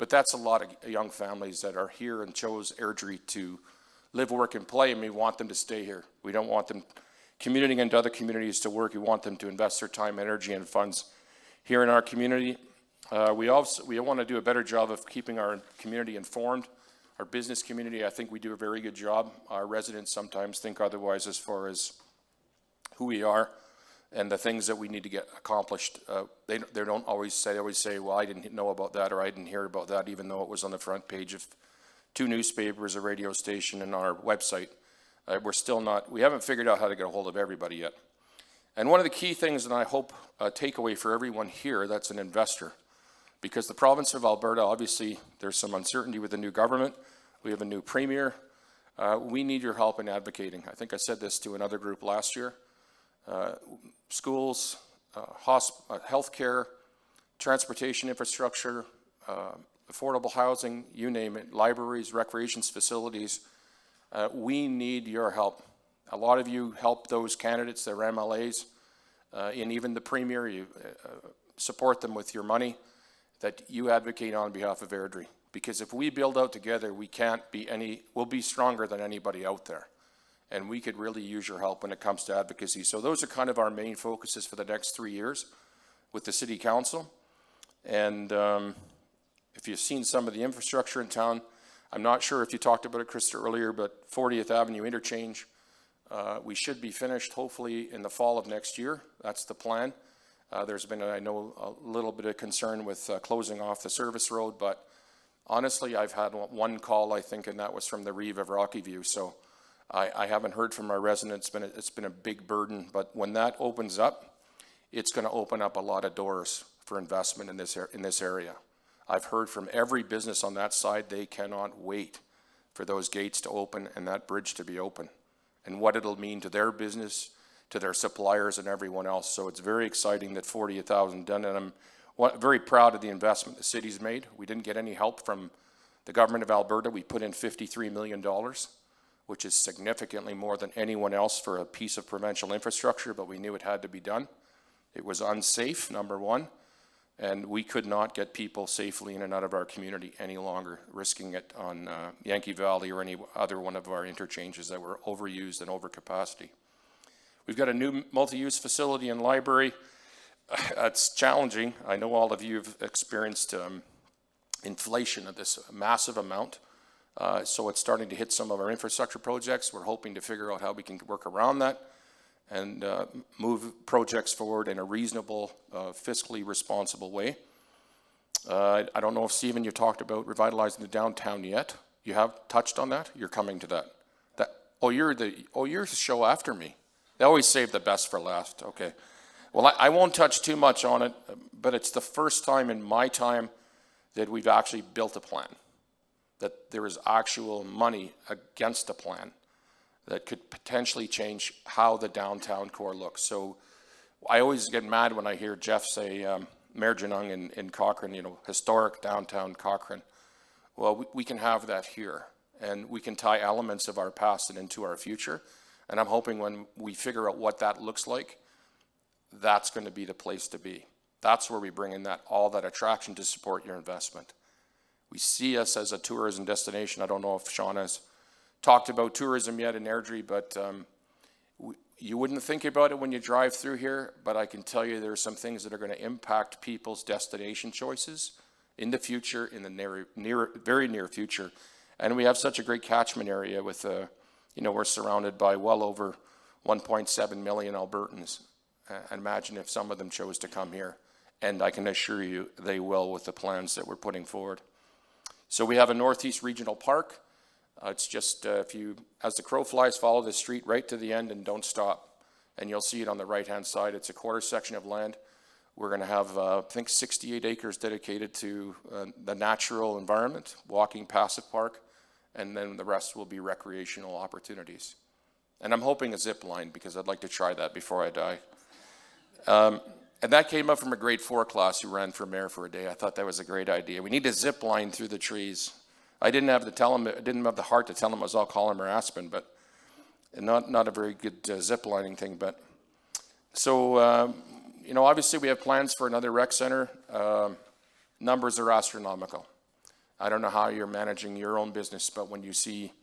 But that's a lot of young families that are here and chose Airdrie to live, work, and play, and we want them to stay here. We don't want them commuting into other communities to work. We want them to invest their time, energy, and funds here in our community. We want to do a better job of keeping our community informed. Our business community, I think we do a very good job. Our residents sometimes think otherwise as far as who we are and the things that we need to get accomplished. They don't always say, they always say, well, I didn't know about that, or I didn't hear about that, even though it was on the front page of 2 newspapers, a radio station, and on our website. We haven't figured out how to get a hold of everybody yet. And one of the key things that I hope takeaway for everyone here that's an investor, because the province of Alberta, obviously, there's some uncertainty with the new government. We have a new premier. We need your help in advocating. I think I said this to another group last year. Schools, healthcare, transportation infrastructure, affordable housing, you name it, libraries, recreations facilities. We need your help. A lot of you help those candidates, their MLAs, and even the premier. You support them with your money that you advocate on behalf of Airdrie. Because if we build out together, we'll be stronger than anybody out there. And we could really use your help when it comes to advocacy. So those are kind of our main focuses for the next 3 years with the City Council. And if you've seen some of the infrastructure in town, I'm not sure if you talked about it, Krista, earlier, but 40th Avenue interchange, we should be finished hopefully in the fall of next year. That's the plan. There's been, I know, a little bit of concern with closing off the service road, but honestly, I've had one call, I think, and that was from the Reeve of Rocky View. So I haven't heard from our residents. It's been a big burden, but when that opens up, it's going to open up a lot of doors for investment in this area. I've heard from every business on that side, they cannot wait for those gates to open and that bridge to be open, and what it'll mean to their business, to their suppliers, and everyone else. So it's very exciting that 40,000 done, and I'm very proud of the investment the city's made. We didn't get any help from the government of Alberta. We put in $53 million, which is significantly more than anyone else for a piece of provincial infrastructure, but we knew it had to be done. It was unsafe, number one, and we could not get people safely in and out of our community any longer, risking it on Yankee Valley or any other one of our interchanges that were overused and over capacity. We've got a new multi-use facility and library. It's challenging. I know all of you have experienced inflation of this massive amount. So it's starting to hit some of our infrastructure projects. We're hoping to figure out how we can work around that and move projects forward in a reasonable, fiscally responsible way. I don't know if, Stephen, you talked about revitalizing the downtown yet. You have touched on that? You're coming to that. You're the show after me. They always save the best for last. Okay. Well, I won't touch too much on it, but it's the first time in my time that we've actually built a plan, that there is actual money against a plan that could potentially change how the downtown core looks. So I always get mad when I hear Jeff say, Mayor Janung in Cochrane, historic downtown Cochrane. Well, we can have that here, and we can tie elements of our past and into our future. And I'm hoping when we figure out what that looks like, that's going to be the place to be. That's where we bring in all that attraction to support your investment. We see us as a tourism destination. I don't know if Sean has talked about tourism yet in Airdrie, but you wouldn't think about it when you drive through here, but I can tell you there are some things that are going to impact people's destination choices in the future, in the very near future. And we have such a great catchment area with, we're surrounded by well over 1.7 million Albertans. And imagine if some of them chose to come here. And I can assure you they will with the plans that we're putting forward. So we have a Northeast Regional Park. It's just, if you, as the crow flies, follow the street right to the end and don't stop. And you'll see it on the right-hand side. It's a quarter section of land. We're going to have, I think, 68 acres dedicated to the natural environment, walking passive park, and then the rest will be recreational opportunities. And I'm hoping a zip line because I'd like to try that before I die. And that came up from a grade 4 class who ran for mayor for a day. I thought that was a great idea. We need to zip line through the trees. I didn't have the heart to tell him it was all column or aspen, but not a very good zip lining thing. But so obviously we have plans for another rec center. Numbers are astronomical. I don't know how you're managing your own business, but when you see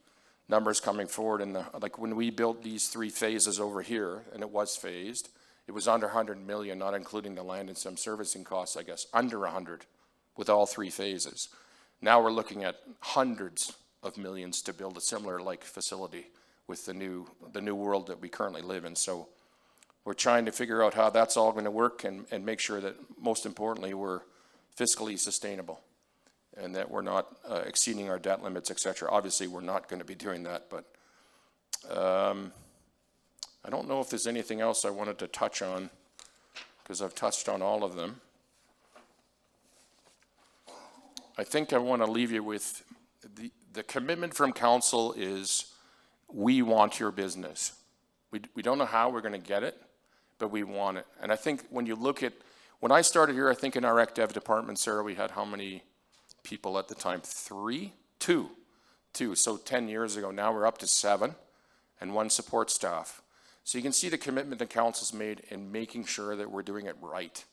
numbers coming forward like when we built these 3 phases over here, and it was phased, it was under 100 million, not including the land and some servicing costs, I guess, under 100 with all 3 phases. Now we're looking at hundreds of millions to build a similar like facility with the new world that we currently live in. So we're trying to figure out how that's all going to work and make sure that, most importantly, we're fiscally sustainable and that we're not exceeding our debt limits, et cetera. Obviously, we're not going to be doing that, but I don't know if there's anything else I wanted to touch on, because I've touched on all of them. I think I want to leave you with the commitment from council is we want your business. We don't know how we're going to get it, but we want it. And I think when you look at, when I started here, I think in our rec dev department, Sarah, we had how many people at the time? 2. So 10 years ago, now we're up to 7 and 1 support staff. So you can see the commitment the council's made in making sure that we're doing it right.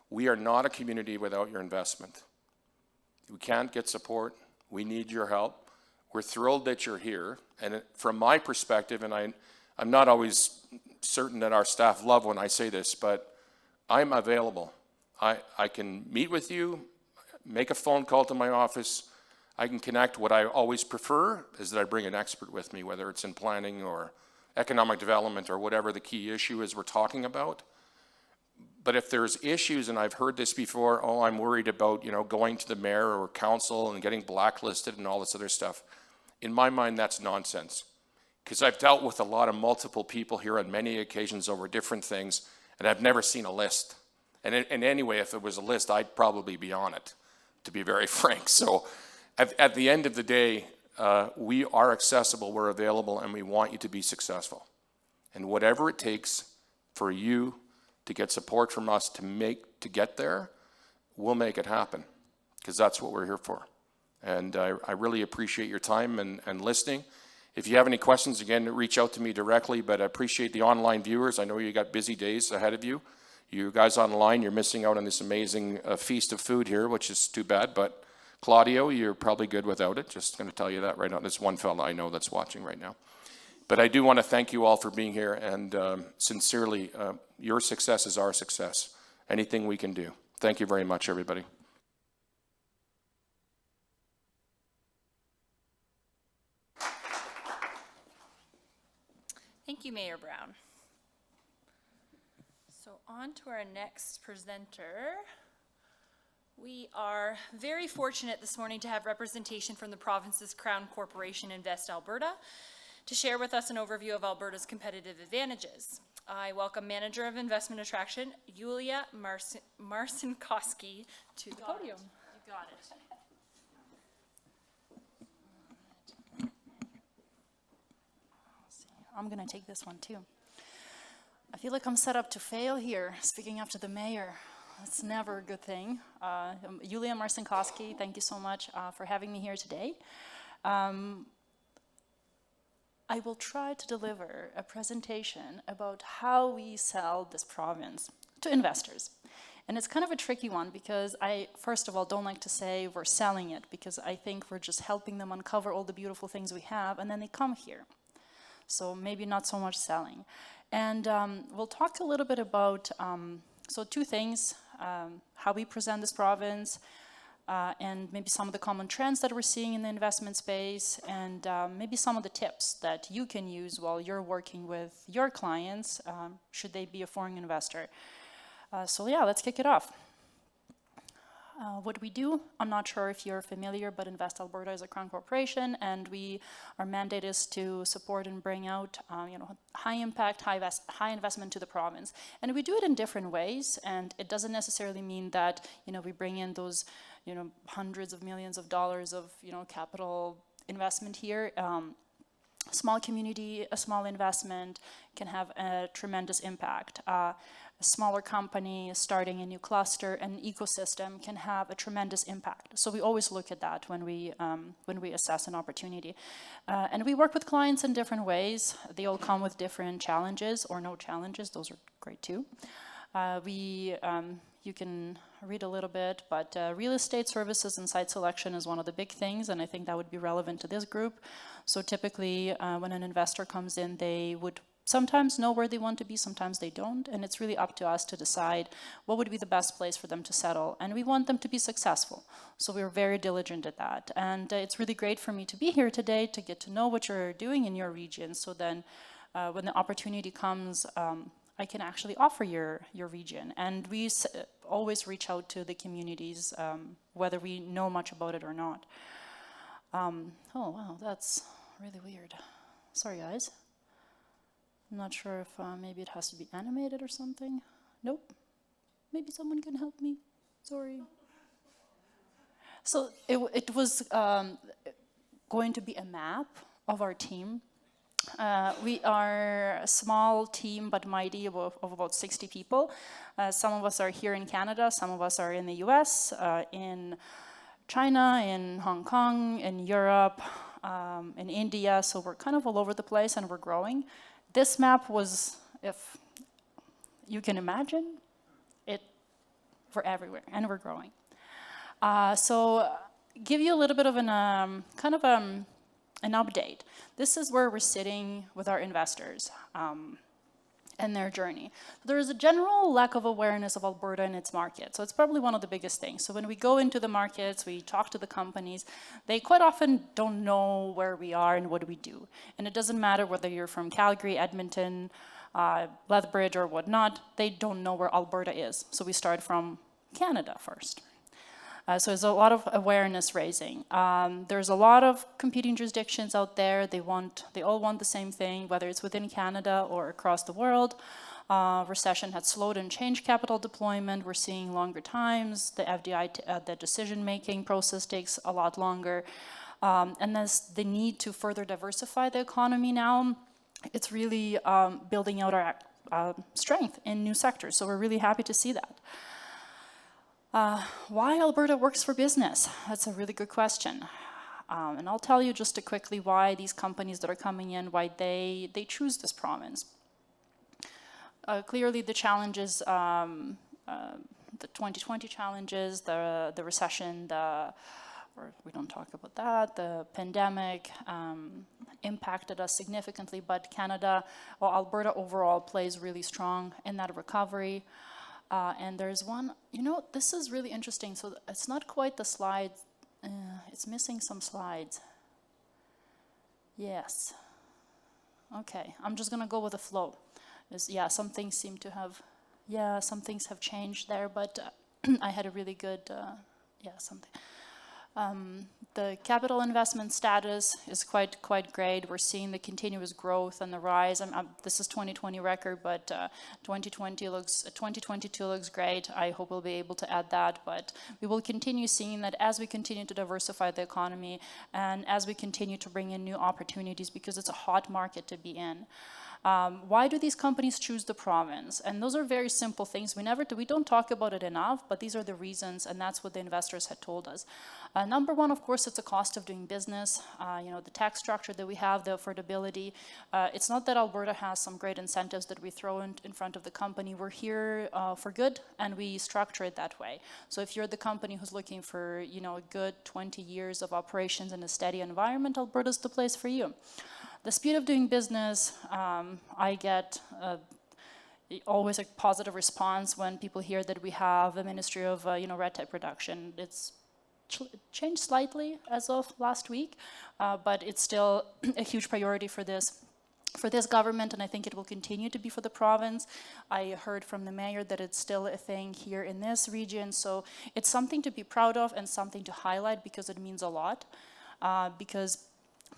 We are not a community without your investment. We can't get support. We need your help. We're thrilled that you're here. And from my perspective, and I'm not always certain that our staff love when I say this, but I'm available. I can meet with you, make a phone call to my office. I can connect. What I always prefer is that I bring an expert with me, whether it's in planning or economic development or whatever the key issue is we're talking about. But if there's issues, and I've heard this before, oh, I'm worried about, going to the mayor or council and getting blacklisted and all this other stuff. In my mind, that's nonsense. Because I've dealt with a lot of multiple people here on many occasions over different things, and I've never seen a list. And anyway, if it was a list, I'd probably be on it, to be very frank. So at the end of the day, we are accessible, we're available, and we want you to be successful. And whatever it takes for you to get support from us to get there, we'll make it happen, because that's what we're here for. And I really appreciate your time and listening. If you have any questions, again, reach out to me directly, but I appreciate the online viewers. I know you got busy days ahead of you. You guys online, you're missing out on this amazing feast of food here, which is too bad, but Claudio, you're probably good without it. Just going to tell you that right now. There's one fella I know that's watching right now. But I do want to thank you all for being here, and sincerely, your success is our success. Anything we can do. Thank you very much, everybody. Thank you, Mayor Brown. So on to our next presenter. We are very fortunate this morning to have representation from the province's Crown Corporation Invest Alberta to share with us an overview of Alberta's competitive advantages. I welcome Manager of Investment Attraction, Yulia Marcinkoski, to the podium. You got it. I'm going to take this one too. I feel like I'm set up to fail here, speaking after the mayor. That's never a good thing. Yulia Marcinkoski, thank you so much for having me here today. I will try to deliver a presentation about how we sell this province to investors. And it's kind of a tricky one because I, first of all, don't like to say we're selling it, because I think we're just helping them uncover all the beautiful things we have, and then they come here. So maybe not so much selling. And we'll talk a little bit about, so 2 things, how we present this province, and maybe some of the common trends that we're seeing in the investment space, and maybe some of the tips that you can use while you're working with your clients, should they be a foreign investor. So yeah, let's kick it off. What we do, I'm not sure if you're familiar, but Invest Alberta is a Crown Corporation, and our mandate is to support and bring out high impact, high investment to the province. And we do it in different ways, and it doesn't necessarily mean that we bring in those hundreds of millions of dollars of capital investment here. Small community, a small investment can have a tremendous impact. A smaller company starting a new cluster, an ecosystem can have a tremendous impact. So we always look at that when we assess an opportunity. And we work with clients in different ways. They all come with different challenges or no challenges. Those are great too. You can read a little bit, but real estate services and site selection is one of the big things, and I think that would be relevant to this group. So typically, when an investor comes in, they would sometimes know where they want to be, sometimes they don't, and it's really up to us to decide what would be the best place for them to settle, and we want them to be successful. So we're very diligent at that, and it's really great for me to be here today to get to know what you're doing in your region, so then when the opportunity comes, I can actually offer your region. And we always reach out to the communities, whether we know much about it or not. Oh wow, that's really weird. Sorry guys. I'm not sure if maybe it has to be animated or something. Nope. Maybe someone can help me. Sorry. So it was going to be a map of our team. We are a small team but mighty of about 60 people. Some of us are here in Canada, some of us are in the US, in China, in Hong Kong, in Europe, in India, so we're kind of all over the place and we're growing. This map was, if you can imagine, we're everywhere and we're growing. So give you a little bit of an update. This is where we're sitting with our investors and their journey. There is a general lack of awareness of Alberta and its market. So it's probably one of the biggest things. So when we go into the markets, we talk to the companies, they quite often don't know where we are and what we do. And it doesn't matter whether you're from Calgary, Edmonton, Lethbridge or whatnot, they don't know where Alberta is. So we start from Canada first. So there's a lot of awareness raising. There's a lot of competing jurisdictions out there. They all want the same thing, whether it's within Canada or across the world. Recession had slowed and changed capital deployment. We're seeing longer times. The FDI, the decision-making process takes a lot longer. And there's the need to further diversify the economy now. It's really building out our strength in new sectors. So we're really happy to see that. Why Alberta works for business? That's a really good question. And I'll tell you just quickly why these companies that are coming in, why they choose this province. Clearly the challenges, the 2020 challenges, the recession, we don't talk about that, the pandemic impacted us significantly, but Alberta overall plays really strong in that recovery. And there's one, this is really interesting. So it's not quite the slides. It's missing some slides. Yes. Okay, I'm just going to go with the flow. Some things seem to have, some things have changed there, but I had a really good, something. The capital investment status is quite great. We're seeing the continuous growth and the rise. This is 2020 record, but 2022 looks great. I hope we'll be able to add that, but we will continue seeing that as we continue to diversify the economy and as we continue to bring in new opportunities, because it's a hot market to be in. Why do these companies choose the province? And those are very simple things. We don't talk about it enough, but these are the reasons, and that's what the investors had told us. Number one, of course, it's a cost of doing business. The tax structure that we have, the affordability. It's not that Alberta has some great incentives that we throw in front of the company. We're here for good, and we structure it that way. So if you're the company who's looking for, a good 20 years of operations in a steady environment, Alberta's the place for you. The speed of doing business, I get always a positive response when people hear that we have a Ministry of red tape reduction. It's changed slightly as of last week, but it's still a huge priority for this government, and I think it will continue to be for the province. I heard from the mayor that it's still a thing here in this region, so it's something to be proud of and something to highlight because it means a lot, because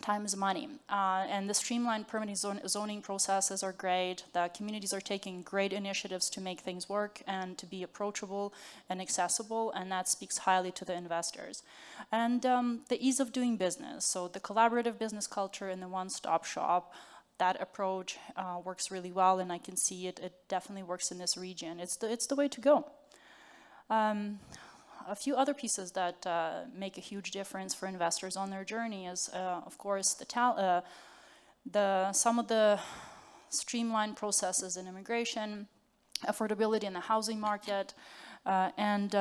time is money. And the streamlined permitting zoning processes are great. The communities are taking great initiatives to make things work and to be approachable and accessible, and that speaks highly to the investors. And the ease of doing business, so the collaborative business culture and the one-stop shop, that approach works really well, and I can see it definitely works in this region. It's the way to go. A few other pieces that make a huge difference for investors on their journey is, of course, some of the streamlined processes in immigration, affordability in the housing market, and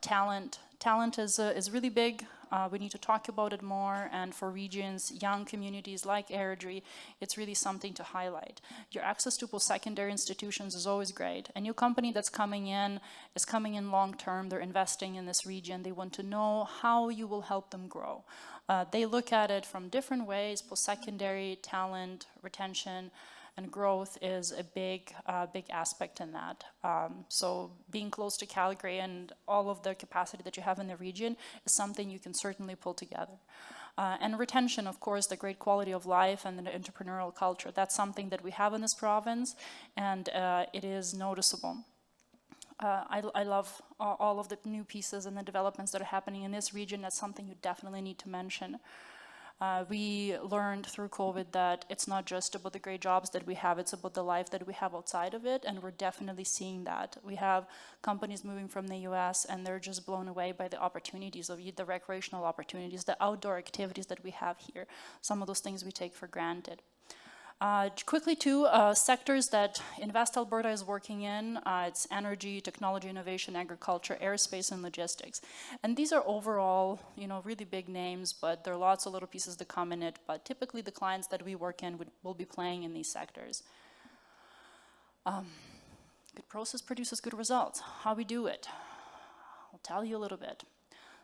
talent. Talent is really big. We need to talk about it more, and for regions, young communities like Airdrie, it's really something to highlight. Your access to post-secondary institutions is always great. A new company that's coming in is coming in long-term, they're investing in this region, they want to know how you will help them grow. They look at it from different ways, post-secondary, talent, retention, and growth is a big aspect in that. So being close to Calgary and all of the capacity that you have in the region is something you can certainly pull together. And retention, of course, the great quality of life and the entrepreneurial culture, that's something that we have in this province, and it is noticeable. I love all of the new pieces and the developments that are happening in this region. That's something you definitely need to mention. We learned through COVID that it's not just about the great jobs that we have, it's about the life that we have outside of it, and we're definitely seeing that. We have companies moving from the US and they're just blown away by the opportunities of the recreational opportunities, the outdoor activities that we have here. Some of those things we take for granted. Quickly too, sectors that Invest Alberta is working in, it's energy, technology, innovation, agriculture, aerospace, and logistics. And these are overall, really big names, but there are lots of little pieces that come in it, but typically the clients that we work in will be playing in these sectors. Good process produces good results. How we do it? I'll tell you a little bit.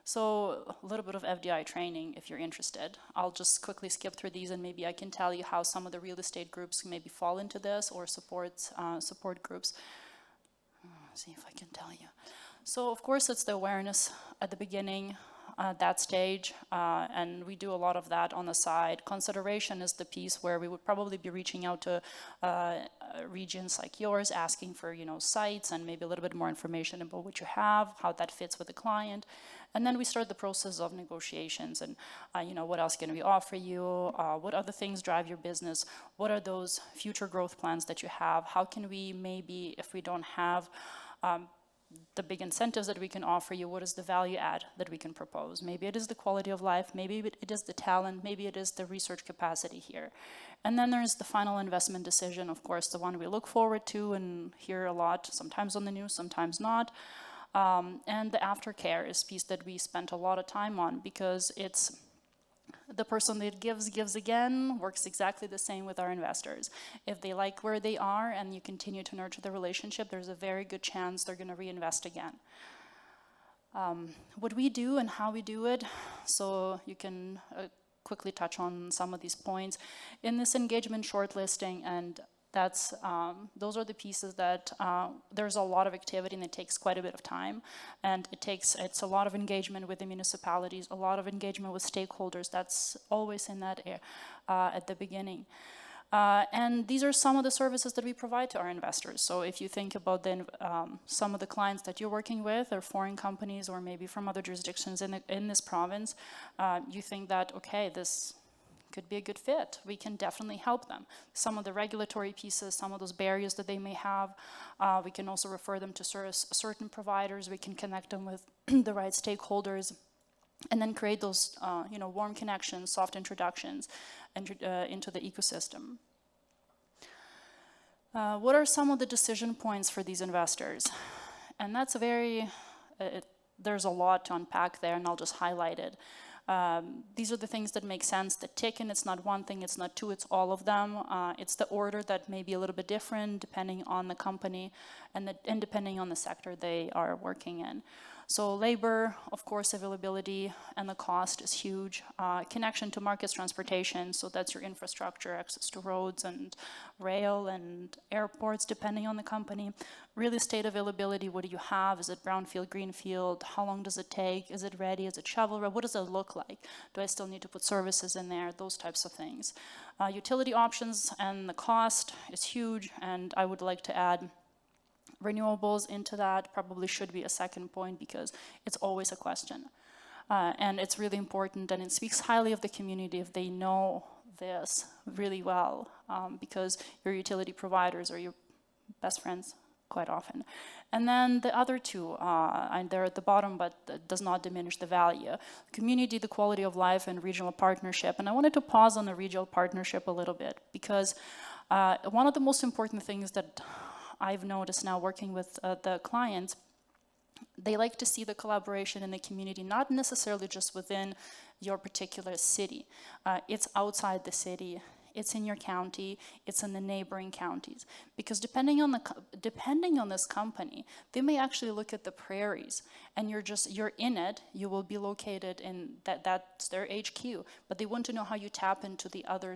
So a little bit of FDI training if you're interested. I'll just quickly skip through these and maybe I can tell you how some of the real estate groups maybe fall into this or support groups. See if I can tell you. So of course it's the awareness at the beginning, that stage, and we do a lot of that on the side. Consideration is the piece where we would probably be reaching out to regions like yours, asking for sites and maybe a little bit more information about what you have, how that fits with the client. And then we start the process of negotiations and, what else can we offer you? What other things drive your business? What are those future growth plans that you have? How can we maybe, if we don't have the big incentives that we can offer you, what is the value add that we can propose? Maybe it is the quality of life, maybe it is the talent, maybe it is the research capacity here. And then there's the final investment decision, of course, the one we look forward to and hear a lot, sometimes on the news, sometimes not. And the aftercare is a piece that we spent a lot of time on because it's the person that gives again, works exactly the same with our investors. If they like where they are and you continue to nurture the relationship, there's a very good chance they're going to reinvest again. What we do and how we do it, so you can quickly touch on some of these points. In this engagement shortlisting, and that's, those are the pieces that there's a lot of activity and it takes quite a bit of time. And it's a lot of engagement with the municipalities, a lot of engagement with stakeholders. That's always in that at the beginning. And these are some of the services that we provide to our investors. So if you think about some of the clients that you're working with are foreign companies or maybe from other jurisdictions in this province, you think that, okay, this could be a good fit. We can definitely help them. Some of the regulatory pieces, some of those barriers that they may have, we can also refer them to certain providers. We can connect them with the right stakeholders and then create those warm connections, soft introductions into the ecosystem. What are some of the decision points for these investors? And that's there's a lot to unpack there, and I'll just highlight it. These are the things that make sense that tick, and it's not one thing, it's not two, it's all of them. It's the order that may be a little bit different depending on the company and depending on the sector they are working in. So labor, of course, availability and the cost is huge. Connection to markets, transportation, so that's your infrastructure, access to roads and rail and airports, depending on the company. Real estate availability, what do you have? Is it brownfield, greenfield? How long does it take? Is it ready? Is it shovel-ready? What does it look like? Do I still need to put services in there? Those types of things. Utility options and the cost is huge, and I would like to add renewables into that. Probably should be a second point because it's always a question. And it's really important, and it speaks highly of the community if they know this really well, because your utility providers are your best friends quite often. And then the other two, and they're at the bottom, but that does not diminish the value. Community, the quality of life, and regional partnership. And I wanted to pause on the regional partnership a little bit because one of the most important things that I've noticed now working with the clients, they like to see the collaboration in the community, not necessarily just within your particular city. It's outside the city, it's in your county, it's in the neighboring counties. Because depending on this company, they may actually look at the prairies, and you're in it. You will be located in that's their HQ. But they want to know how you tap into the other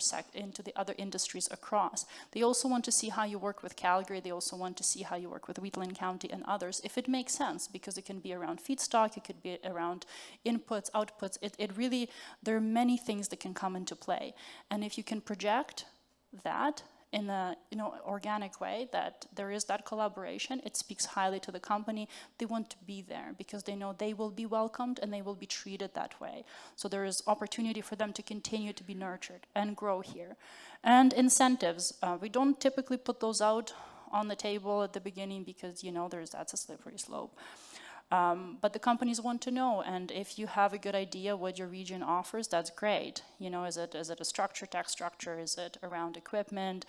industries across. They also want to see how you work with Calgary. They also want to see how you work with Wheatland County and others, if it makes sense, because it can be around feedstock, it could be around inputs, outputs. It really, there are many things that can come into play, and if you can project that in a organic way, that there is that collaboration, it speaks highly to the company. They want to be there because they know they will be welcomed and they will be treated that way. So there is opportunity for them to continue to be nurtured and grow here. And incentives, we don't typically put those out on the table at the beginning because that's a slippery slope. But the companies want to know, and if you have a good idea what your region offers, that's great. Is it a structure, tax structure? Is it around equipment?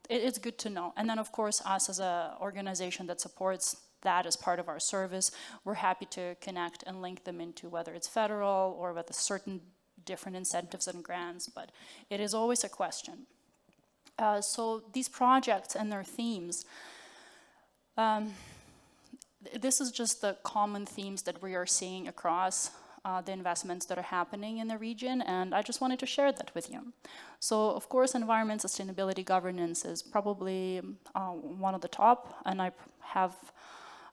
It's good to know. And then, of course, us as an organization that supports that as part of our service, we're happy to connect and link them into whether it's federal or with certain different incentives and grants. But it is always a question. So these projects and their themes. This is just the common themes that we are seeing across the investments that are happening in the region, and I just wanted to share that with you. So, of course, environment, sustainability, governance is probably one of the top, and I have,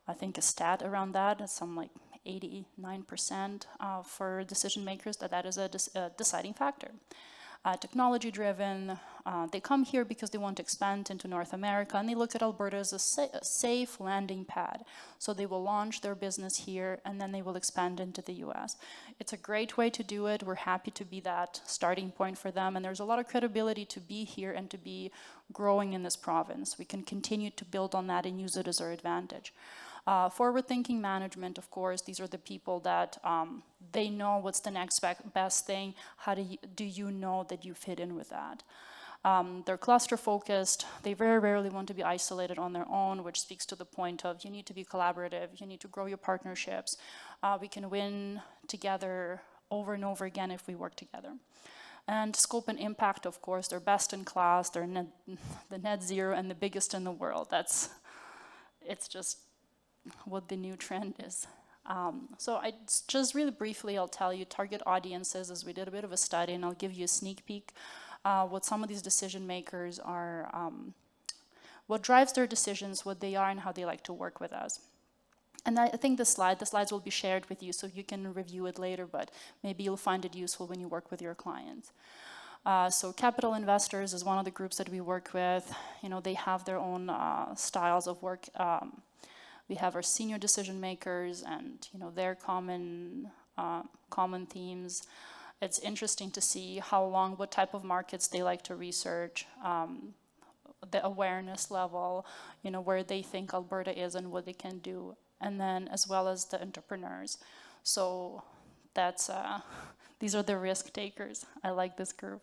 I think, a stat around that, some like 89% for decision makers, that is a deciding factor. Technology-driven, they come here because they want to expand into North America, and they look at Alberta as a safe landing pad. So they will launch their business here, and then they will expand into the US. It's a great way to do it. We're happy to be that starting point for them, and there's a lot of credibility to be here and to be growing in this province. We can continue to build on that and use it as our advantage. Forward-thinking management, of course, these are the people that they know what's the next best thing. How do you know that you fit in with that? They're cluster-focused. They very rarely want to be isolated on their own, which speaks to the point of you need to be collaborative. You need to grow your partnerships. We can win together over and over again if we work together. And scope and impact, of course, they're best in class. They're the net zero and the biggest in the world. It's just what the new trend is. So I just really briefly, I'll tell you target audiences, as we did a bit of a study, and I'll give you a sneak peek what some of these decision makers are, what drives their decisions, what they are, and how they like to work with us. And I think the slides will be shared with you so you can review it later, but maybe you'll find it useful when you work with your clients. So capital investors is one of the groups that we work with. They have their own styles of work. We have our senior decision makers and their common themes. It's interesting to see what type of markets they like to research, the awareness level, where they think Alberta is and what they can do, and then as well as the entrepreneurs. So that's these are the risk takers. I like this group.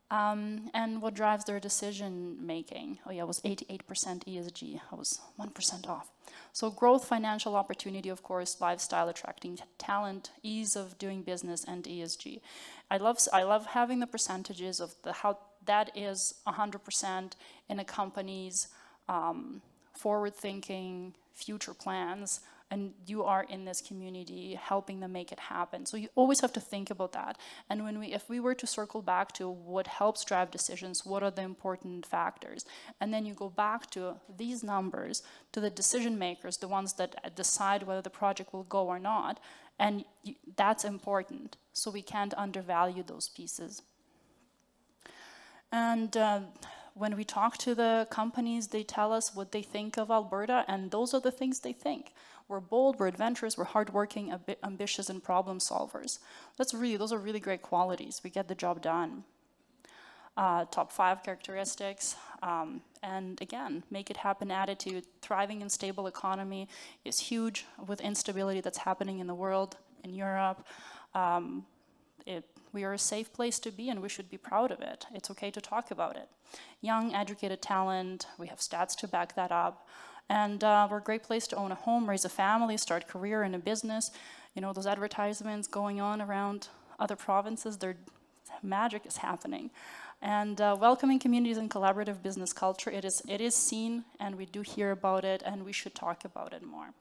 And what drives their decision making? Oh yeah, it was 88% ESG. I was 1% off. So growth, financial opportunity, of course, lifestyle, attracting talent, ease of doing business, and ESG. I love having the percentages of how that is 100% in a company's forward-thinking future plans, and you are in this community helping them make it happen. So you always have to think about that. And if we were to circle back to what helps drive decisions, what are the important factors? And then you go back to these numbers, to the decision makers, the ones that decide whether the project will go or not, and that's important. So we can't undervalue those pieces. And when we talk to the companies, they tell us what they think of Alberta, and those are the things they think. We're bold, we're adventurous, we're hardworking, ambitious, and problem solvers. Those are really great qualities. We get the job done. Top 5 characteristics, and again, make it happen attitude. Thriving and stable economy is huge with instability that's happening in the world, in Europe. we are a safe place to be, and we should be proud of it. It's okay to talk about it. Young, educated talent, we have stats to back that up. And we're a great place to own a home, raise a family, start a career in a business. You know, those advertisements going on around other provinces, magic is happening. And welcoming communities and collaborative business culture, it is seen, and we do hear about it, and we should talk about it more.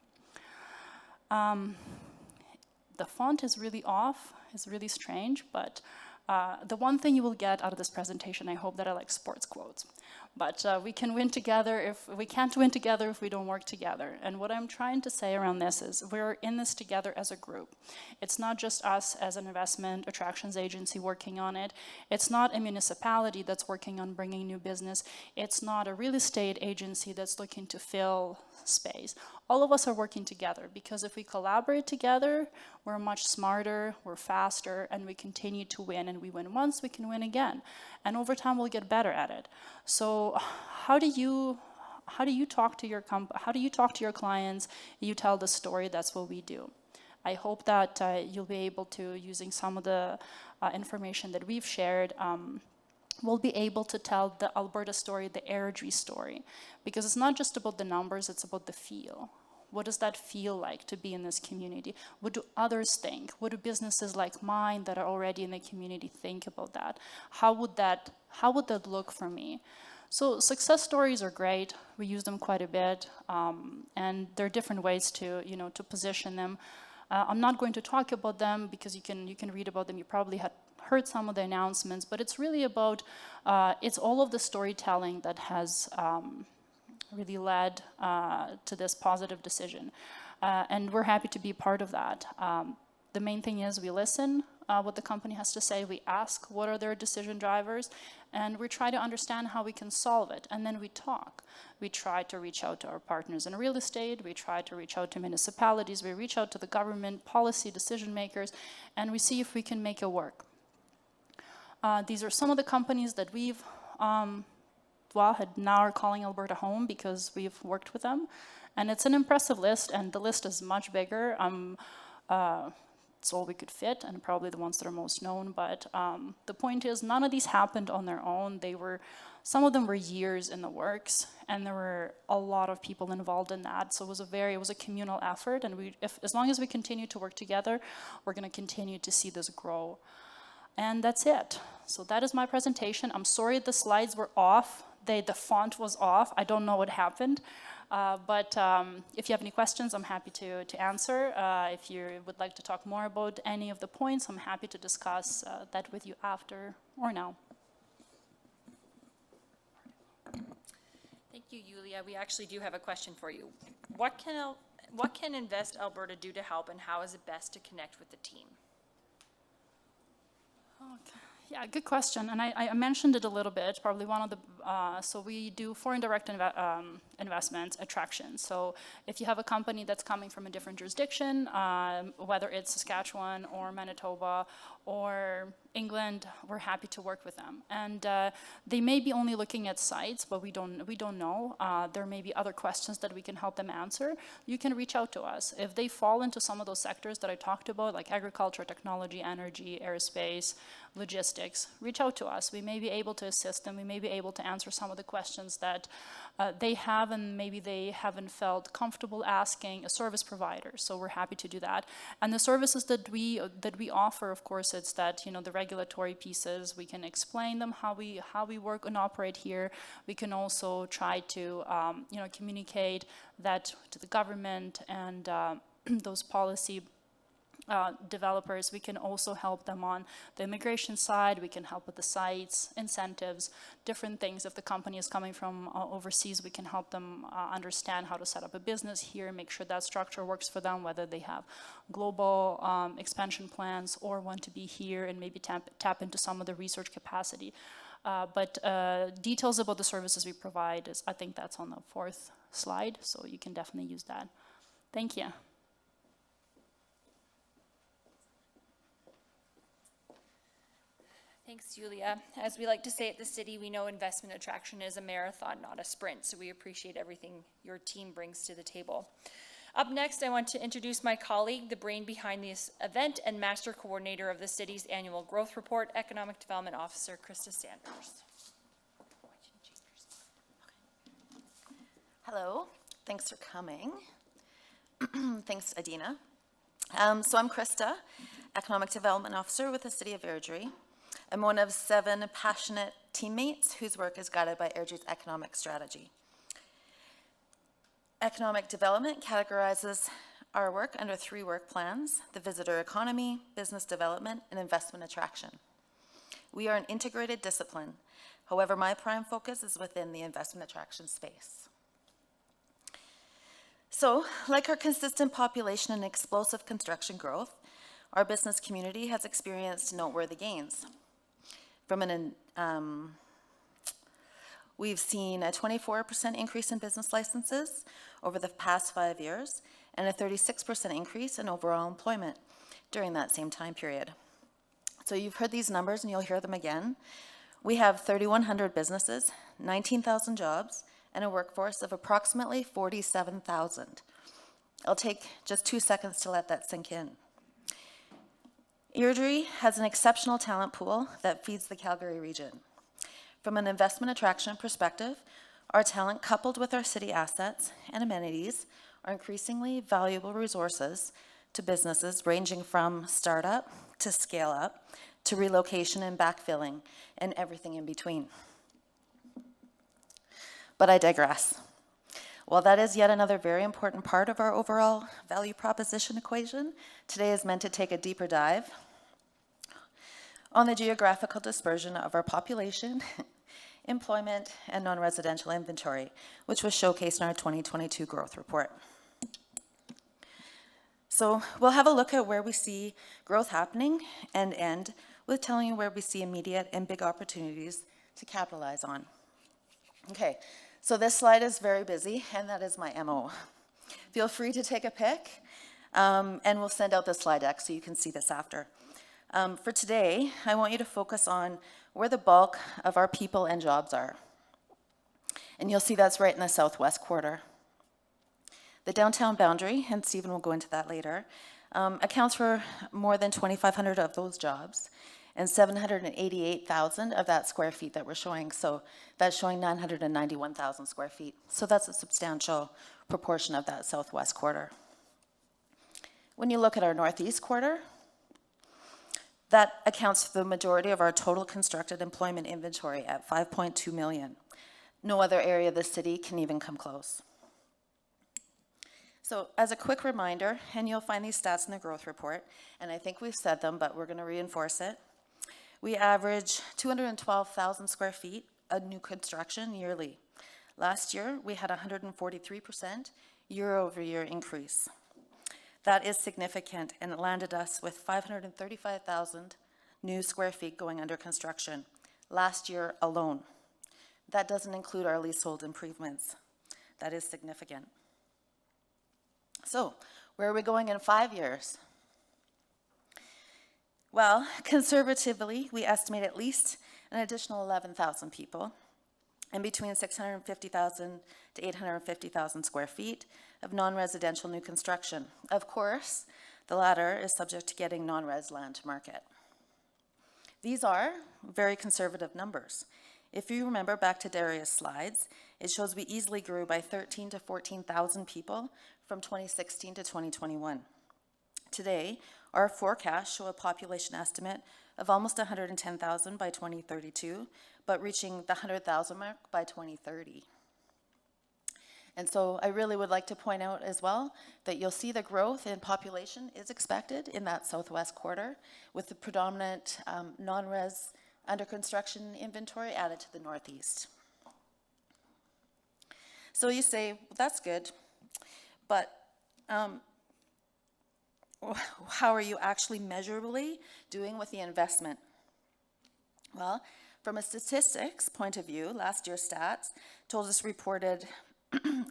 The font is really off, it's really strange, but the one thing you will get out of this presentation, I hope that I like sports quotes. But we can win together we can't win together if we don't work together. And what I'm trying to say around this is we're in this together as a group. It's not just us as an investment attractions agency working on it. It's not a municipality that's working on bringing new business. It's not a real estate agency that's looking to fill space. All of us are working together, because if we collaborate together, we're much smarter, we're faster, and we continue to win. And we win once, we can win again. And over time, we'll get better at it. So how do you talk to your clients? You tell the story. That's what we do. I hope that you'll be able to, using some of the information that we've shared, we'll be able to tell the Alberta story, the Airdrie story, because it's not just about the numbers, it's about the feel. What does that feel like to be in this community? What do others think? What do businesses like mine that are already in the community think about that? How would that look for me? So success stories are great. We use them quite a bit, and there are different ways to position them. I'm not going to talk about them because you can read about them. You probably had heard some of the announcements, but it's really about, it's all of the storytelling that has really led to this positive decision. And we're happy to be part of that. The main thing is we listen what the company has to say, we ask what are their decision drivers, and we try to understand how we can solve it, and then we talk. We try to reach out to our partners in real estate, we try to reach out to municipalities, we reach out to the government, policy decision makers, and we see if we can make it work. These are some of the companies that we've now are calling Alberta home because we've worked with them. And it's an impressive list, and the list is much bigger. It's all we could fit, and probably the ones that are most known. But the point is, none of these happened on their own. Some of them were years in the works, and there were a lot of people involved in that. So it was a communal effort, and as long as we continue to work together, we're going to continue to see this grow. And that's it. So that is my presentation. I'm sorry the slides were off. The font was off. I don't know what happened. But if you have any questions, I'm happy to answer. If you would like to talk more about any of the points, I'm happy to discuss that with you after or now. Thank you, Yulia. We actually do have a question for you. What can Invest Alberta do to help, and how is it best to connect with the team? Okay. Yeah, good question. And I mentioned it a little bit, probably one of the, so we do foreign direct investments, attractions. So if you have a company that's coming from a different jurisdiction, whether it's Saskatchewan or Manitoba or England, we're happy to work with them. And they may be only looking at sites, but we don't know. There may be other questions that we can help them answer. You can reach out to us. If they fall into some of those sectors that I talked about, like agriculture, technology, energy, aerospace, logistics, reach out to us. We may be able to assist them. We may be able to answer some of the questions that they have, and maybe they haven't felt comfortable asking a service provider. So we're happy to do that. And the services that we offer, of course, it's that, the regulatory pieces. We can explain them how we work and operate here. We can also try to communicate that to the government and those policy developers. We can also help them on the immigration side. We can help with the sites, incentives, different things. If the company is coming from overseas, we can help them understand how to set up a business here, make sure that structure works for them, whether they have global expansion plans or want to be here and maybe tap into some of the research capacity. But details about the services we provide I think that's on the 4th slide, so you can definitely use that. Thank you. Thanks, Yulia. As we like to say at the city, we know investment attraction is a marathon, not a sprint, so we appreciate everything your team brings to the table. Up next, I want to introduce my colleague, the brain behind this event and master coordinator of the city's annual growth report, Economic Development Officer, Krista Sanders. Hello, thanks for coming. Thanks, Adina. So I'm Krista, Economic Development Officer with the City of Airdrie. I'm one of 7 passionate teammates whose work is guided by Airdrie's economic strategy. Economic development categorizes our work under 3 work plans: the visitor economy, business development, and investment attraction. We are an integrated discipline. However, my prime focus is within the investment attraction space. So, like our consistent population and explosive construction growth, our business community has experienced noteworthy gains. We've seen a 24% increase in business licenses over the past 5 years, and a 36% increase in overall employment during that same time period. So you've heard these numbers and you'll hear them again. We have 3,100 businesses, 19,000 jobs, and a workforce of approximately 47,000. I'll take just 2 seconds to let that sink in. Airdrie has an exceptional talent pool that feeds the Calgary region. From an investment attraction perspective, our talent, coupled with our city assets and amenities, are increasingly valuable resources to businesses ranging from startup to scale up to relocation and backfilling and everything in between. But I digress. While that is yet another very important part of our overall value proposition equation, today is meant to take a deeper dive on the geographical dispersion of our population, employment, and non-residential inventory, which was showcased in our 2022 growth report. So we'll have a look at where we see growth happening and end with telling you where we see immediate and big opportunities to capitalize on. Okay, so this slide is very busy, and that is my MO. Feel free to take a pic, and we'll send out the slide deck so you can see this after. For today, I want you to focus on where the bulk of our people and jobs are. And you'll see that's right in the southwest quarter. The downtown boundary, and Stephen will go into that later, accounts for more than 2,500 of those jobs and 788,000 of that square feet that we're showing. So that's showing 991,000 square feet. So that's a substantial proportion of that southwest quarter. When you look at our northeast quarter, that accounts for the majority of our total constructed employment inventory at 5.2 million. No other area of the city can even come close. So as a quick reminder, and you'll find these stats in the growth report, and I think we've said them, but we're going to reinforce it. We average 212,000 square feet of new construction yearly. Last year, we had 143% year-over-year increase. That is significant, and it landed us with 535,000 new square feet going under construction last year alone. That doesn't include our leasehold improvements. That is significant. So, where are we going in 5 years? Well, conservatively, we estimate at least an additional 11,000 people and between 650,000 to 850,000 square feet of non-residential new construction. Of course, the latter is subject to getting non-res land to market. These are very conservative numbers. If you remember back to Darius' slides, it shows we easily grew by 13,000 to 14,000 people from 2016 to 2021. Today, our forecasts show a population estimate of almost 110,000 by 2032, but reaching the 100,000 mark by 2030. And so I really would like to point out as well that you'll see the growth in population is expected in that southwest quarter, with the predominant non-res under construction inventory added to the northeast. So you say, well, that's good, but how are you actually measurably doing with the investment? Well, from a statistics point of view, last year's stats told us reported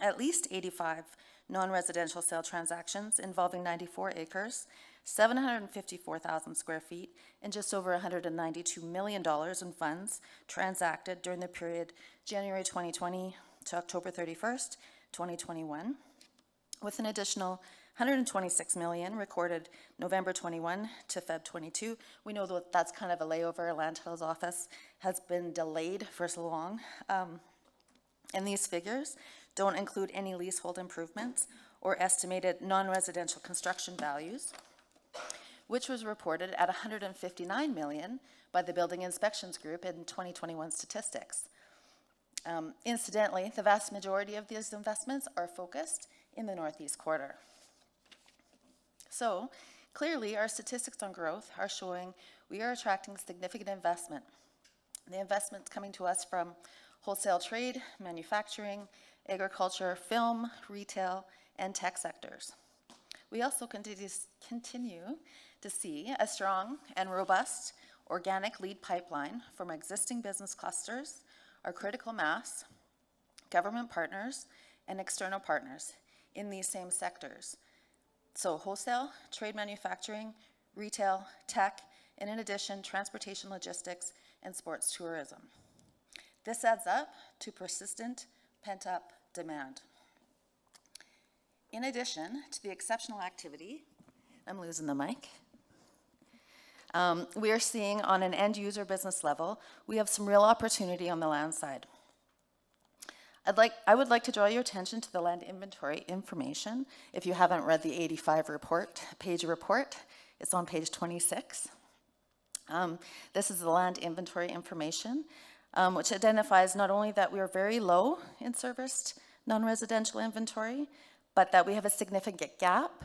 at least 85 non-residential sale transactions involving 94 acres, 754,000 square feet, and just over $192 million in funds transacted during the period January 2020 to October 31st, 2021. with an additional 126 million recorded November 21 to Feb 22. We know that that's kind of a layover. Land Title's office has been delayed for so long. And these figures don't include any leasehold improvements or estimated non-residential construction values, which was reported at 159 million by the Building Inspections Group in 2021 statistics. Incidentally, the vast majority of these investments are focused in the Northeast quarter. So, clearly, our statistics on growth are showing we are attracting significant investment. The investment's coming to us from wholesale trade, manufacturing, agriculture, film, retail, and tech sectors. We also continue to see a strong and robust organic lead pipeline from existing business clusters, our critical mass, government partners, and external partners in these same sectors. So wholesale, trade manufacturing, retail, tech, and in addition, transportation logistics and sports tourism. This adds up to persistent pent-up demand. In addition to the exceptional activity, I'm losing the mic, we are seeing on an end user business level, we have some real opportunity on the land side. I would like to draw your attention to the land inventory information. If you haven't read the 85 page report, it's on page 26. This is the land inventory information, which identifies not only that we are very low in serviced non-residential inventory, but that we have a significant gap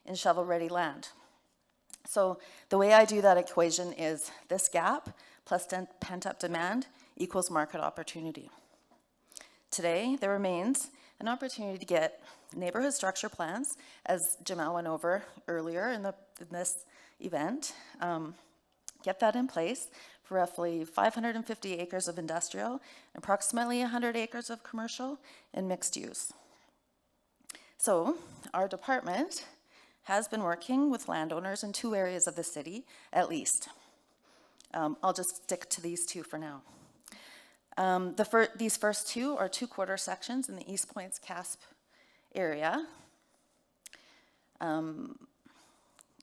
in shovel-ready land. So the way I do that equation is this gap plus pent-up demand equals market opportunity. Today, there remains an opportunity to get neighborhood structure plans, as Jamal went over earlier in this event, get that in place for roughly 550 acres of industrial, approximately 100 acres of commercial, and mixed use. So, our department has been working with landowners in 2 areas of the city, at least. I'll just stick to these 2 for now. These first 2 are 2-quarter sections in the East Point's CASP area,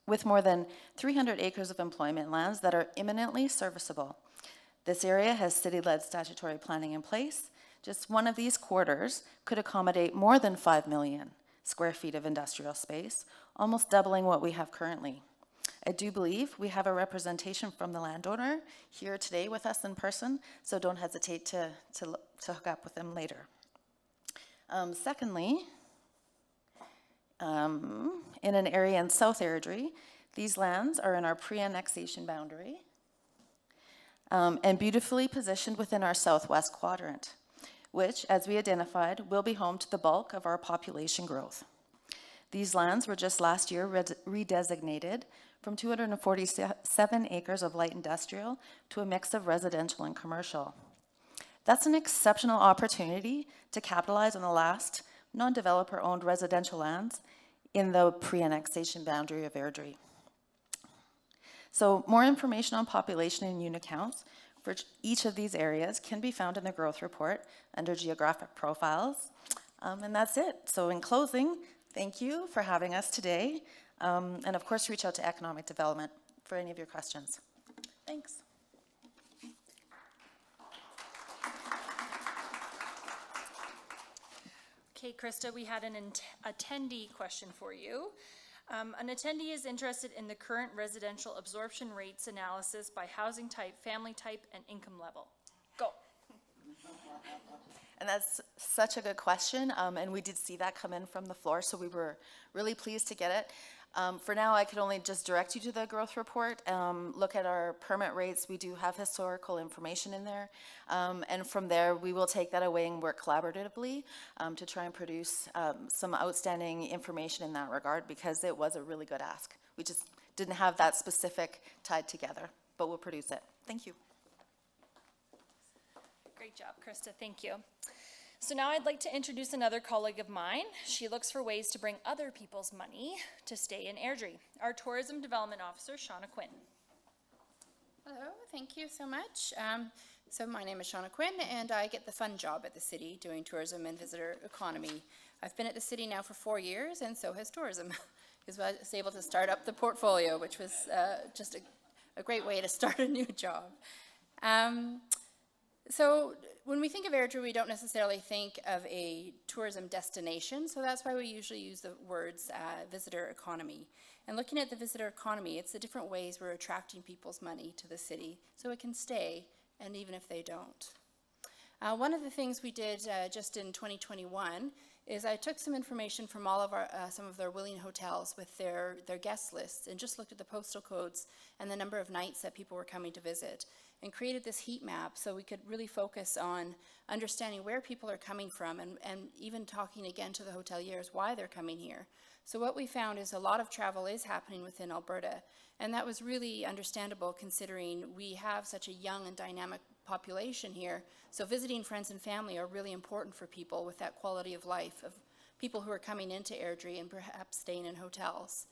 with more than 300 acres of employment lands that are imminently serviceable. This area has city-led statutory planning in place. Just one of these quarters could accommodate more than 5 million square feet of industrial space, almost doubling what we have currently. I do believe we have a representation from the landowner here today with us in person, so don't hesitate to hook up with them later. Secondly, in an area in South Airdrie, these lands are in our pre-annexation boundary and beautifully positioned within our southwest quadrant, which, as we identified, will be home to the bulk of our population growth. These lands were just last year redesignated from 247 acres of light industrial to a mix of residential and commercial. That's an exceptional opportunity to capitalize on the last non-developer-owned residential lands in the pre-annexation boundary of Airdrie. So more information on population and unit counts for each of these areas can be found in the growth report under geographic profiles. And that's it. So in closing, thank you for having us today. And of course, reach out to economic development for any of your questions. Thanks. Okay, Krista, we had an attendee question for you. An attendee is interested in the current residential absorption rates analysis by housing type, family type, and income level. Go. And that's such a good question, and we did see that come in from the floor, so we were really pleased to get it. For now, I could only just direct you to the growth report. Look at our permit rates. We do have historical information in there. And from there, we will take that away and work collaboratively to try and produce some outstanding information in that regard, because it was a really good ask. We just didn't have that specific tied together, but we'll produce it. Thank you. Great job, Krista. Thank you. So now I'd like to introduce another colleague of mine. She looks for ways to bring other people's money to stay in Airdrie. Our Tourism Development Officer, Shauna Quinn. Hello, thank you so much. So my name is Shauna Quinn, and I get the fun job at the city doing tourism and visitor economy I've been at the city now for 4 years, and so has tourism, because I was able to start up the portfolio, which was just a great way to start a new job. So when we think of Airdrie, we don't necessarily think of a tourism destination, so that's why we usually use the words visitor economy. And looking at the visitor economy, it's the different ways we're attracting people's money to the city so it can stay, and even if they don't. One of the things we did just in 2021 is I took some information from all of our, some of their willing hotels with their guest lists and just looked at the postal codes and the number of nights that people were coming to visit and created this heat map so we could really focus on understanding where people are coming from and even talking again to the hoteliers why they're coming here. So what we found is a lot of travel is happening within Alberta, and that was really understandable considering we have such a young and dynamic population here. So visiting friends and family are really important for people with that quality of life of people who are coming into Airdrie and perhaps staying in hotels.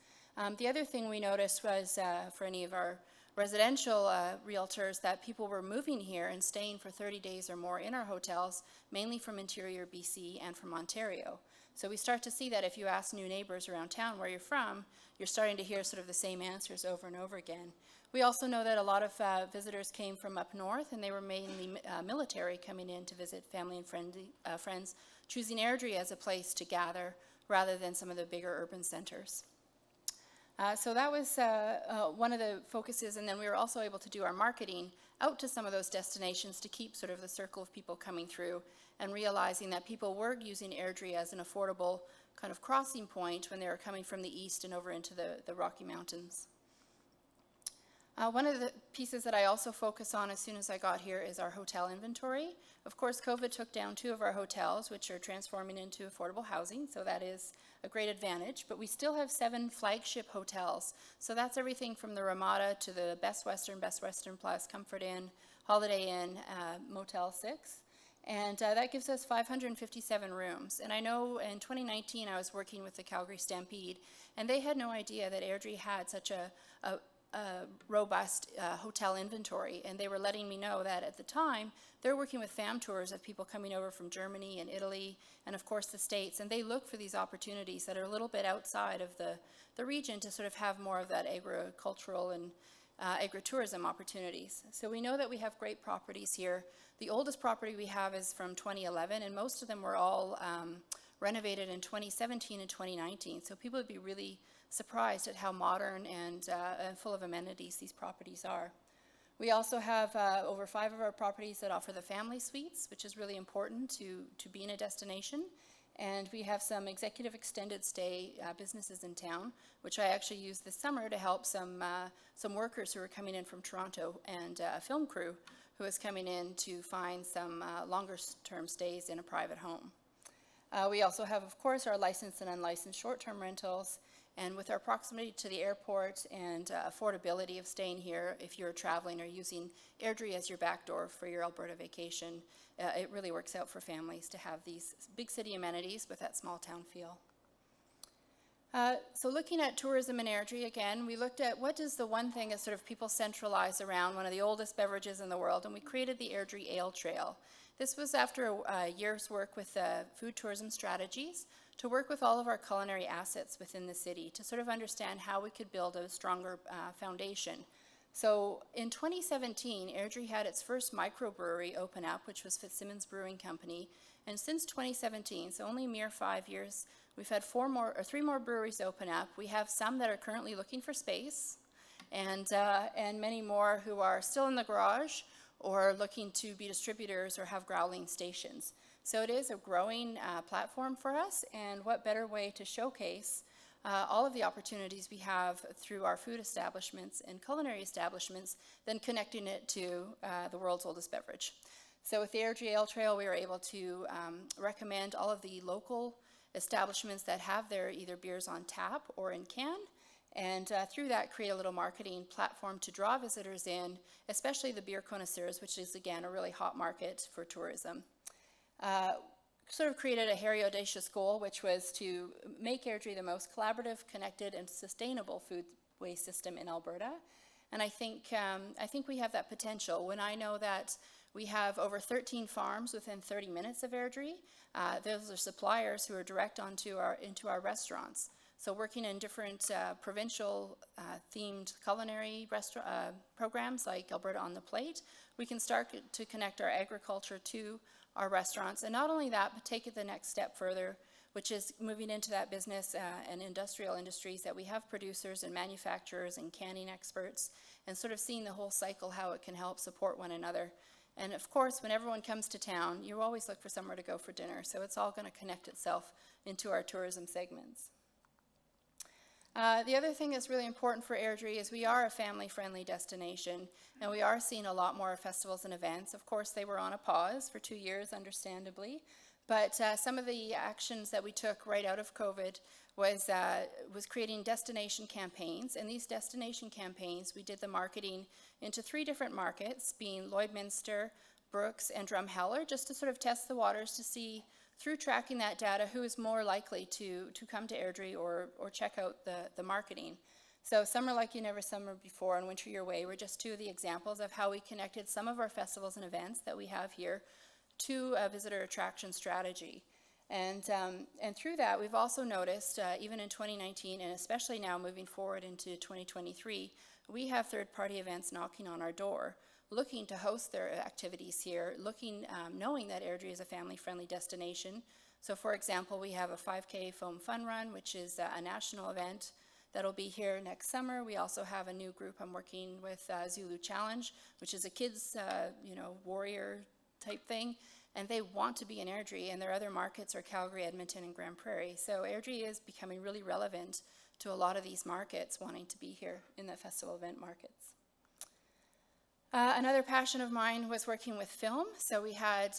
The other thing we noticed was for any of our residential realtors that people were moving here and staying for 30 days or more in our hotels, mainly from interior BC and from Ontario. So we start to see that if you ask new neighbors around town where you're from, you're starting to hear sort of the same answers over and over again. We also know that a lot of visitors came from up north, and they were mainly military coming in to visit family and friends, choosing Airdrie as a place to gather rather than some of the bigger urban centers. So that was one of the focuses, and then we were also able to do our marketing out to some of those destinations to keep sort of the circle of people coming through and realizing that people were using Airdrie as an affordable kind of crossing point when they were coming from the east and over into the Rocky Mountains. One of the pieces that I also focus on as soon as I got here is our hotel inventory. Of course, COVID took down 2 of our hotels, which are transforming into affordable housing, so that is a great advantage. But we still have 7 flagship hotels, so that's everything from the Ramada to the Best Western Plus, Comfort Inn, Holiday Inn, Motel 6. And that gives us 557 rooms. And I know in 2019 I was working with the Calgary Stampede, and they had no idea that Airdrie had such a robust hotel inventory, and they were letting me know that at the time they're working with fam tours of people coming over from Germany and Italy and of course the States, and they look for these opportunities that are a little bit outside of the region to sort of have more of that agricultural and agritourism opportunities. So we know that we have great properties here. The oldest property we have is from 2011, and most of them were all renovated in 2017 and 2019, so people would be really surprised at how modern and full of amenities these properties are. We also have over 5 of our properties that offer the family suites, which is really important to be in a destination. And we have some executive extended stay businesses in town, which I actually used this summer to help some workers who are coming in from Toronto and a film crew who is coming in to find some longer term stays in a private home. We also have, of course, our licensed and unlicensed short-term rentals. And with our proximity to the airport and affordability of staying here, if you're traveling or using Airdrie as your backdoor for your Alberta vacation, it really works out for families to have these big city amenities with that small town feel. So looking at tourism in Airdrie again, we looked at what is the one thing that sort of people centralize around one of the oldest beverages in the world, and we created the Airdrie Ale Trail. This was after a year's work with food tourism strategies to work with all of our culinary assets within the city to sort of understand how we could build a stronger foundation. So in 2017, Airdrie had its first microbrewery open up, which was Fitzsimmons Brewing Company. And since 2017, so only a mere 5 years, we've had 3 more breweries open up. We have some that are currently looking for space, and many more who are still in the garage or looking to be distributors or have growling stations. So it is a growing platform for us, and what better way to showcase all of the opportunities we have through our food establishments and culinary establishments than connecting it to the world's oldest beverage. So with the Airdrie Ale Trail, we were able to recommend all of the local establishments that have their either beers on tap or in can, and through that create a little marketing platform to draw visitors in, especially the beer connoisseurs, which is again a really hot market for tourism. Sort of created a hairy, audacious goal, which was to make Airdrie the most collaborative, connected, and sustainable food waste system in Alberta. And I think we have that potential. When I know that We have over 13 farms within 30 minutes of Airdrie. Those are suppliers who are direct into our restaurants. So working in different provincial themed culinary programs like Alberta on the Plate, we can start to connect our agriculture to our restaurants. And not only that, but take it the next step further, which is moving into that business and industrial industries that we have producers and manufacturers and canning experts, and sort of seeing the whole cycle, how it can help support one another. And of course, when everyone comes to town, you always look for somewhere to go for dinner. So it's all going to connect itself into our tourism segments. The other thing that's really important for Airdrie is we are a family-friendly destination, and we are seeing a lot more festivals and events. Of course, they were on a pause for 2 years, understandably, but some of the actions that we took right out of COVID was creating destination campaigns. And these destination campaigns, we did the marketing into 3 different markets, being Lloydminster, Brooks, and Drumheller, just to sort of test the waters to see, through tracking that data, who is more likely to come to Airdrie or check out the marketing. So Summer Like You Never Summer Before and Winter Your Way were just 2 of the examples of how we connected some of our festivals and events that we have here to a visitor attraction strategy. And through that, we've also noticed, even in 2019, and especially now moving forward into 2023, we have third-party events knocking on our door, looking to host their activities here, knowing that Airdrie is a family-friendly destination. So for example, we have a 5K foam fun run, which is a national event that'll be here next summer. We also have a new group I'm working with, Zulu Challenge, which is a kids, warrior type thing. And they want to be in Airdrie, and their other markets are Calgary, Edmonton, and Grand Prairie. So Airdrie is becoming really relevant to a lot of these markets wanting to be here in the festival event markets. Another passion of mine was working with film. So we had,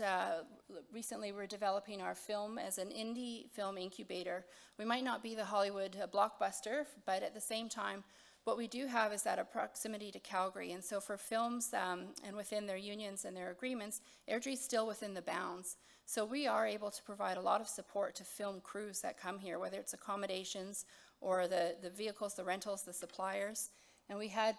recently we're developing our film as an indie film incubator. We might not be the Hollywood blockbuster, but at the same time, what we do have is that a proximity to Calgary. And so for films and within their unions and their agreements, Airdrie's still within the bounds. So we are able to provide a lot of support to film crews that come here, whether it's accommodations or the vehicles, the rentals, the suppliers. And we had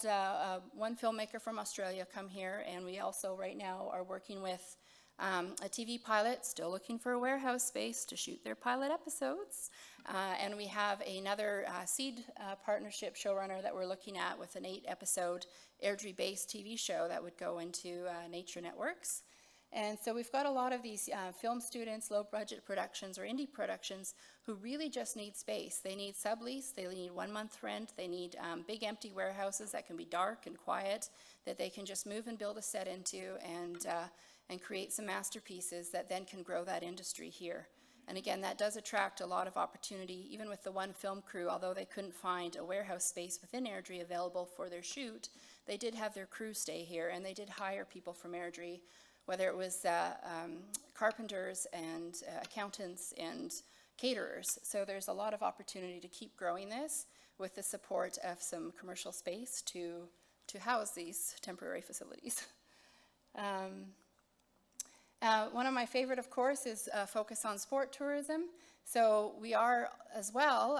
one filmmaker from Australia come here, and we also right now are working with a TV pilot, still looking for a warehouse space to shoot their pilot episodes. And we have another seed partnership showrunner that we're looking at with an 8-episode Airdrie-based TV show that would go into Nature Networks. And so we've got a lot of these film students, low-budget productions or indie productions who really just need space. They need sublease, they need 1-month rent, they need big empty warehouses that can be dark and quiet, that they can just move and build a set into and create some masterpieces that then can grow that industry here. And again, that does attract a lot of opportunity, even with the one film crew. Although they couldn't find a warehouse space within Airdrie available for their shoot, they did have their crew stay here, and they did hire people from Airdrie, whether it was carpenters and accountants and caterers. So there's a lot of opportunity to keep growing this with the support of some commercial space to house these temporary facilities. One of my favorite, of course, is focus on sport tourism. So we are as well,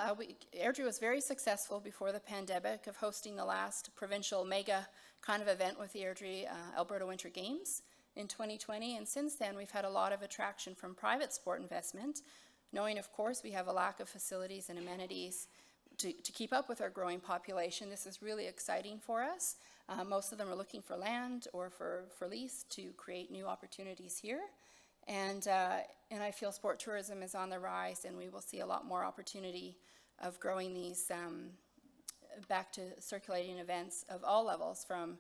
Airdrie was very successful before the pandemic of hosting the last provincial mega kind of event with the Airdrie Alberta Winter Games in 2020. And since then, we've had a lot of attraction from private sport investment, knowing, of course, we have a lack of facilities and amenities to keep up with our growing population. This is really exciting for us. Most of them are looking for land or for lease to create new opportunities here. And I feel sport tourism is on the rise, and we will see a lot more opportunity of growing these back to circulating events of all levels, from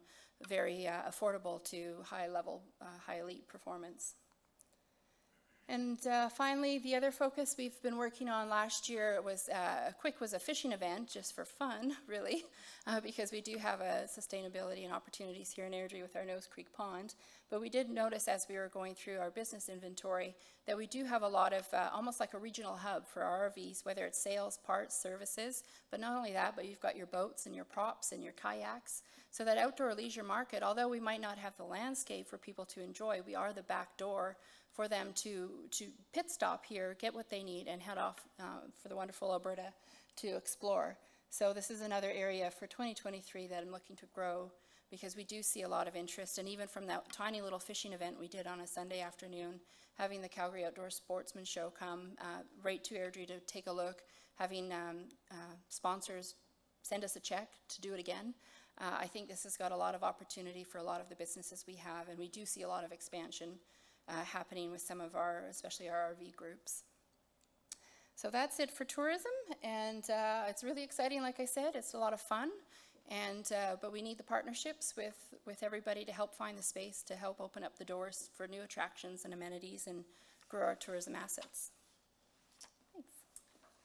very affordable to high level, high elite performance. And finally, the other focus we've been working on last year was a fishing event, just for fun, really, because we do have a sustainability and opportunities here in Airdrie with our Nose Creek Pond. But we did notice as we were going through our business inventory that we do have a lot of, almost like a regional hub for our RVs, whether it's sales, parts, services, but not only that, but you've got your boats and your props and your kayaks. So that outdoor leisure market, although we might not have the landscape for people to enjoy, we are the back door for them to pit stop here, get what they need, and head off for the wonderful Alberta to explore. So this is another area for 2023 that I'm looking to grow because we do see a lot of interest. And even from that tiny little fishing event we did on a Sunday afternoon, having the Calgary Outdoor Sportsman Show come right to Airdrie to take a look, having sponsors send us a check to do it again. I think this has got a lot of opportunity for a lot of the businesses we have, and we do see a lot of expansion happening with some of our, especially our RV groups. So that's it for tourism, and it's really exciting, like I said. It's a lot of fun, and but we need the partnerships with everybody to help find the space, to help open up the doors for new attractions and amenities and grow our tourism assets. Thanks.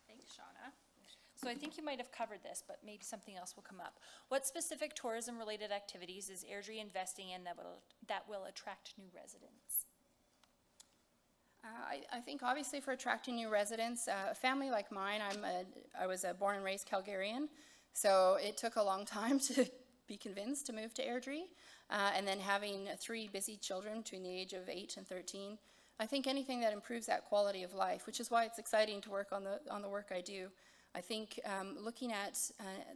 Thanks, Shauna. So I think you might have covered this, but maybe something else will come up. What specific tourism-related activities is Airdrie investing in that will attract new residents? I think obviously for attracting new residents, a family like mine, I was a born and raised Calgarian, so it took a long time to be convinced to move to Airdrie. And then having 3 busy children between the age of 8 and 13, I think anything that improves that quality of life, which is why it's exciting to work on the work I do. I think looking at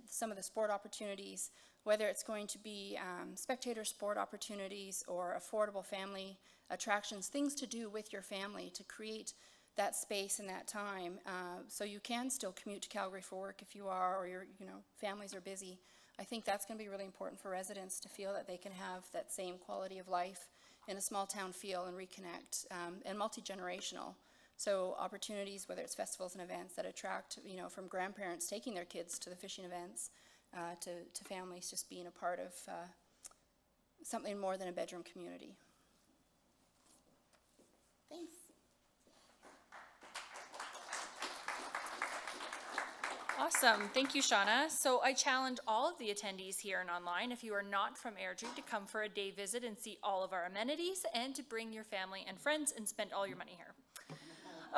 some of the sport opportunities, whether it's going to be spectator sport opportunities or affordable family attractions, things to do with your family to create that space and that time, so you can still commute to Calgary for work if you are, or your families are busy. I think that's going to be really important for residents to feel that they can have that same quality of life in a small town feel and reconnect, and multi-generational. So opportunities, whether it's festivals and events that attract, from grandparents taking their kids to the fishing events, to families just being a part of something more than a bedroom community. Thanks. Awesome. Thank you, Shauna. So I challenge all of the attendees here and online, if you are not from Airdrie, to come for a day visit and see all of our amenities, and to bring your family and friends and spend all your money here.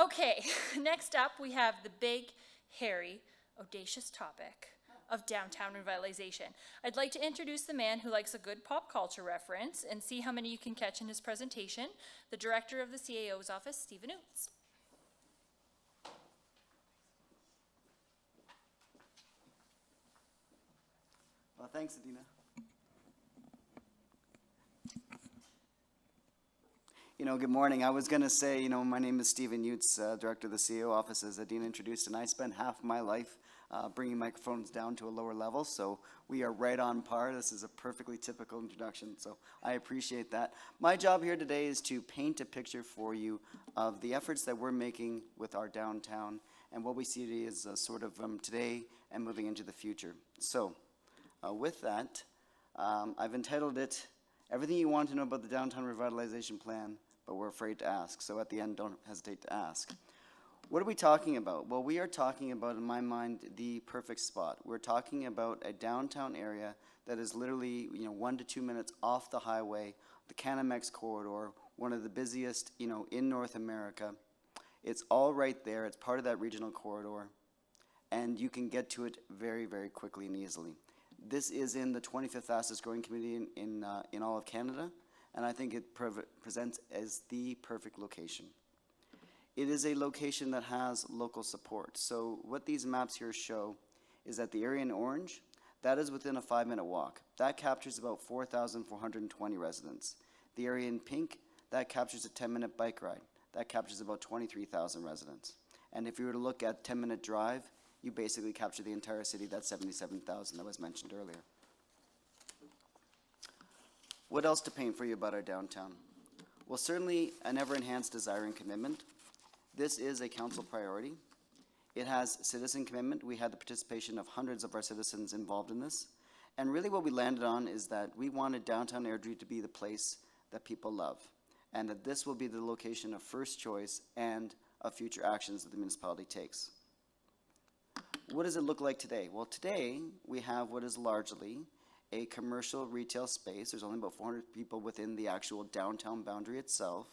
Okay, next up we have the big, hairy, audacious topic of downtown revitalization. I'd like to introduce the man who likes a good pop culture reference and see how many you can catch in his presentation, the director of the CAO's office, Stephen Oots. Well, thanks, Adina. Good morning. I was going to say, my name is Stephen Utes, Director of the CEO office, as Adina introduced, and I spent half my life bringing microphones down to a lower level, so we are right on par. This is a perfectly typical introduction, so I appreciate that. My job here today is to paint a picture for you of the efforts that we're making with our downtown and what we see as sort of today and moving into the future. So, with that, I've entitled it, Everything You Want to Know About the Downtown Revitalization Plan, but we're afraid to ask. So at the end, don't hesitate to ask. What are we talking about? Well, we are talking about, in my mind, the perfect spot. We're talking about a downtown area that is literally 1 to 2 minutes off the highway, the Canamex corridor, one of the busiest in North America. It's all right there. It's part of that regional corridor, and you can get to it very, very quickly and easily. This is in the 25th fastest growing community in all of Canada, and I think it presents as the perfect location. It is a location that has local support. So what these maps here show is that the area in orange, that is within a 5-minute walk. That captures about 4,420 residents. The area in pink, that captures a 10-minute bike ride. That captures about 23,000 residents. And if you were to look at 10-minute drive, you basically capture the entire city, that's 77,000 that was mentioned earlier. What else to paint for you about our downtown? Well, certainly an ever-enhanced desire and commitment. This is a council priority. It has citizen commitment. We had the participation of hundreds of our citizens involved in this. And really what we landed on is that we wanted downtown Airdrie to be the place that people love, and that this will be the location of first choice and of future actions that the municipality takes. What does it look like today? Well, today we have what is largely a commercial retail space. There's only about 400 people within the actual downtown boundary itself.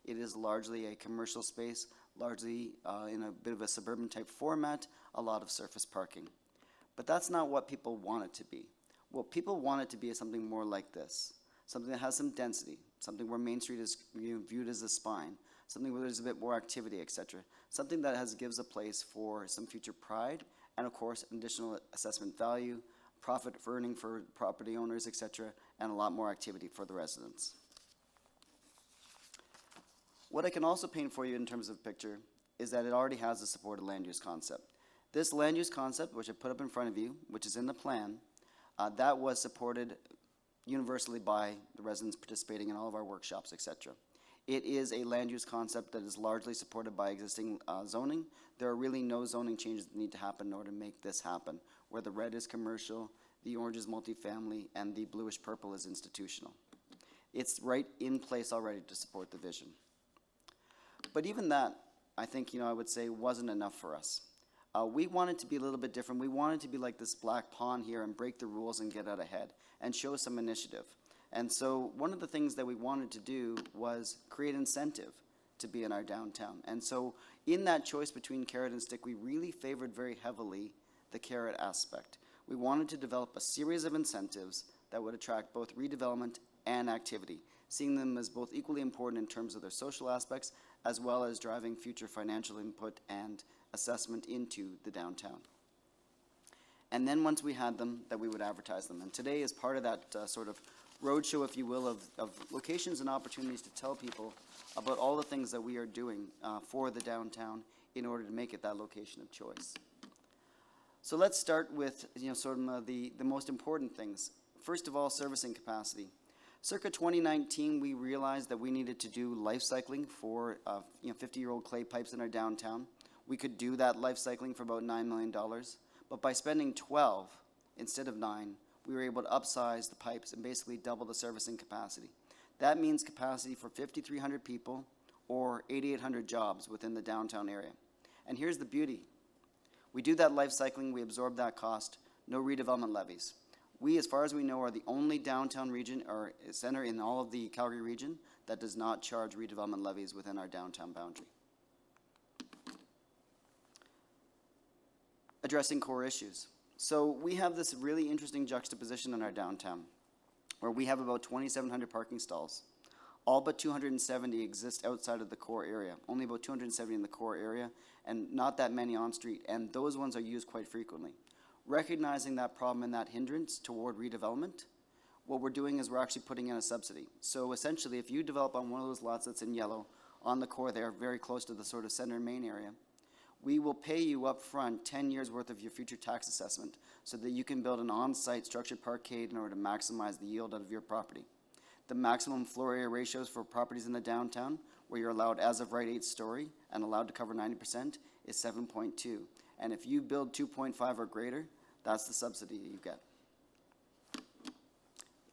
It is largely a commercial space, largely in a bit of a suburban type format, a lot of surface parking. But that's not what people want it to be. What people want it to be is something more like this, something that has some density, something where Main Street is viewed as a spine, something where there's a bit more activity, etc. Something that gives a place for some future pride and, of course, additional assessment value profit for earning for property owners, etc., and a lot more activity for the residents. What I can also paint for you in terms of picture is that it already has a supported land use concept. This land use concept, which I put up in front of you, which is in the plan, that was supported universally by the residents participating in all of our workshops, etc. It is a land use concept that is largely supported by existing zoning. There are really no zoning changes that need to happen in order to make this happen, where the red is commercial, the orange is multifamily, and the bluish purple is institutional. It's right in place already to support the vision. But even that, I think, I would say wasn't enough for us. We wanted to be a little bit different. We wanted to be like this black pawn here and break the rules and get out ahead and show some initiative. And so one of the things that we wanted to do was create incentive to be in our downtown. And so in that choice between carrot and stick, we really favored very heavily the carrot aspect. We wanted to develop a series of incentives that would attract both redevelopment and activity, seeing them as both equally important in terms of their social aspects, as well as driving future financial input and assessment into the downtown. And then once we had them, that we would advertise them. And today is part of that sort of roadshow, if you will, of locations and opportunities to tell people about all the things that we are doing for the downtown in order to make it that location of choice. So let's start with sort of the most important things. First of all, servicing capacity. Circa 2019, we realized that we needed to do life cycling for 50-year-old clay pipes in our downtown. We could do that life cycling for about $9 million, but by spending 12 instead of 9, we were able to upsize the pipes and basically double the servicing capacity. That means capacity for 5,300 people or 8,800 jobs within the downtown area. And here's the beauty. We do that life cycling, we absorb that cost, no redevelopment levies. We, as far as we know, are the only downtown region or center in all of the Calgary region that does not charge redevelopment levies within our downtown boundary. Addressing core issues. So we have this really interesting juxtaposition in our downtown where we have about 2,700 parking stalls. All but 270 exist outside of the core area. Only about 270 in the core area and not that many on street, and those ones are used quite frequently. Recognizing that problem and that hindrance toward redevelopment, what we're doing is we're actually putting in a subsidy. So essentially, if you develop on one of those lots that's in yellow, on the core there, very close to the sort of center main area, we will pay you up front 10 years worth of your future tax assessment so that you can build an on-site structured parkade in order to maximize the yield out of your property. The maximum floor area ratios for properties in the downtown, where you're allowed as of right 8 story and allowed to cover 90%, is 7.2. And if you build 2.5 or greater, that's the subsidy you get.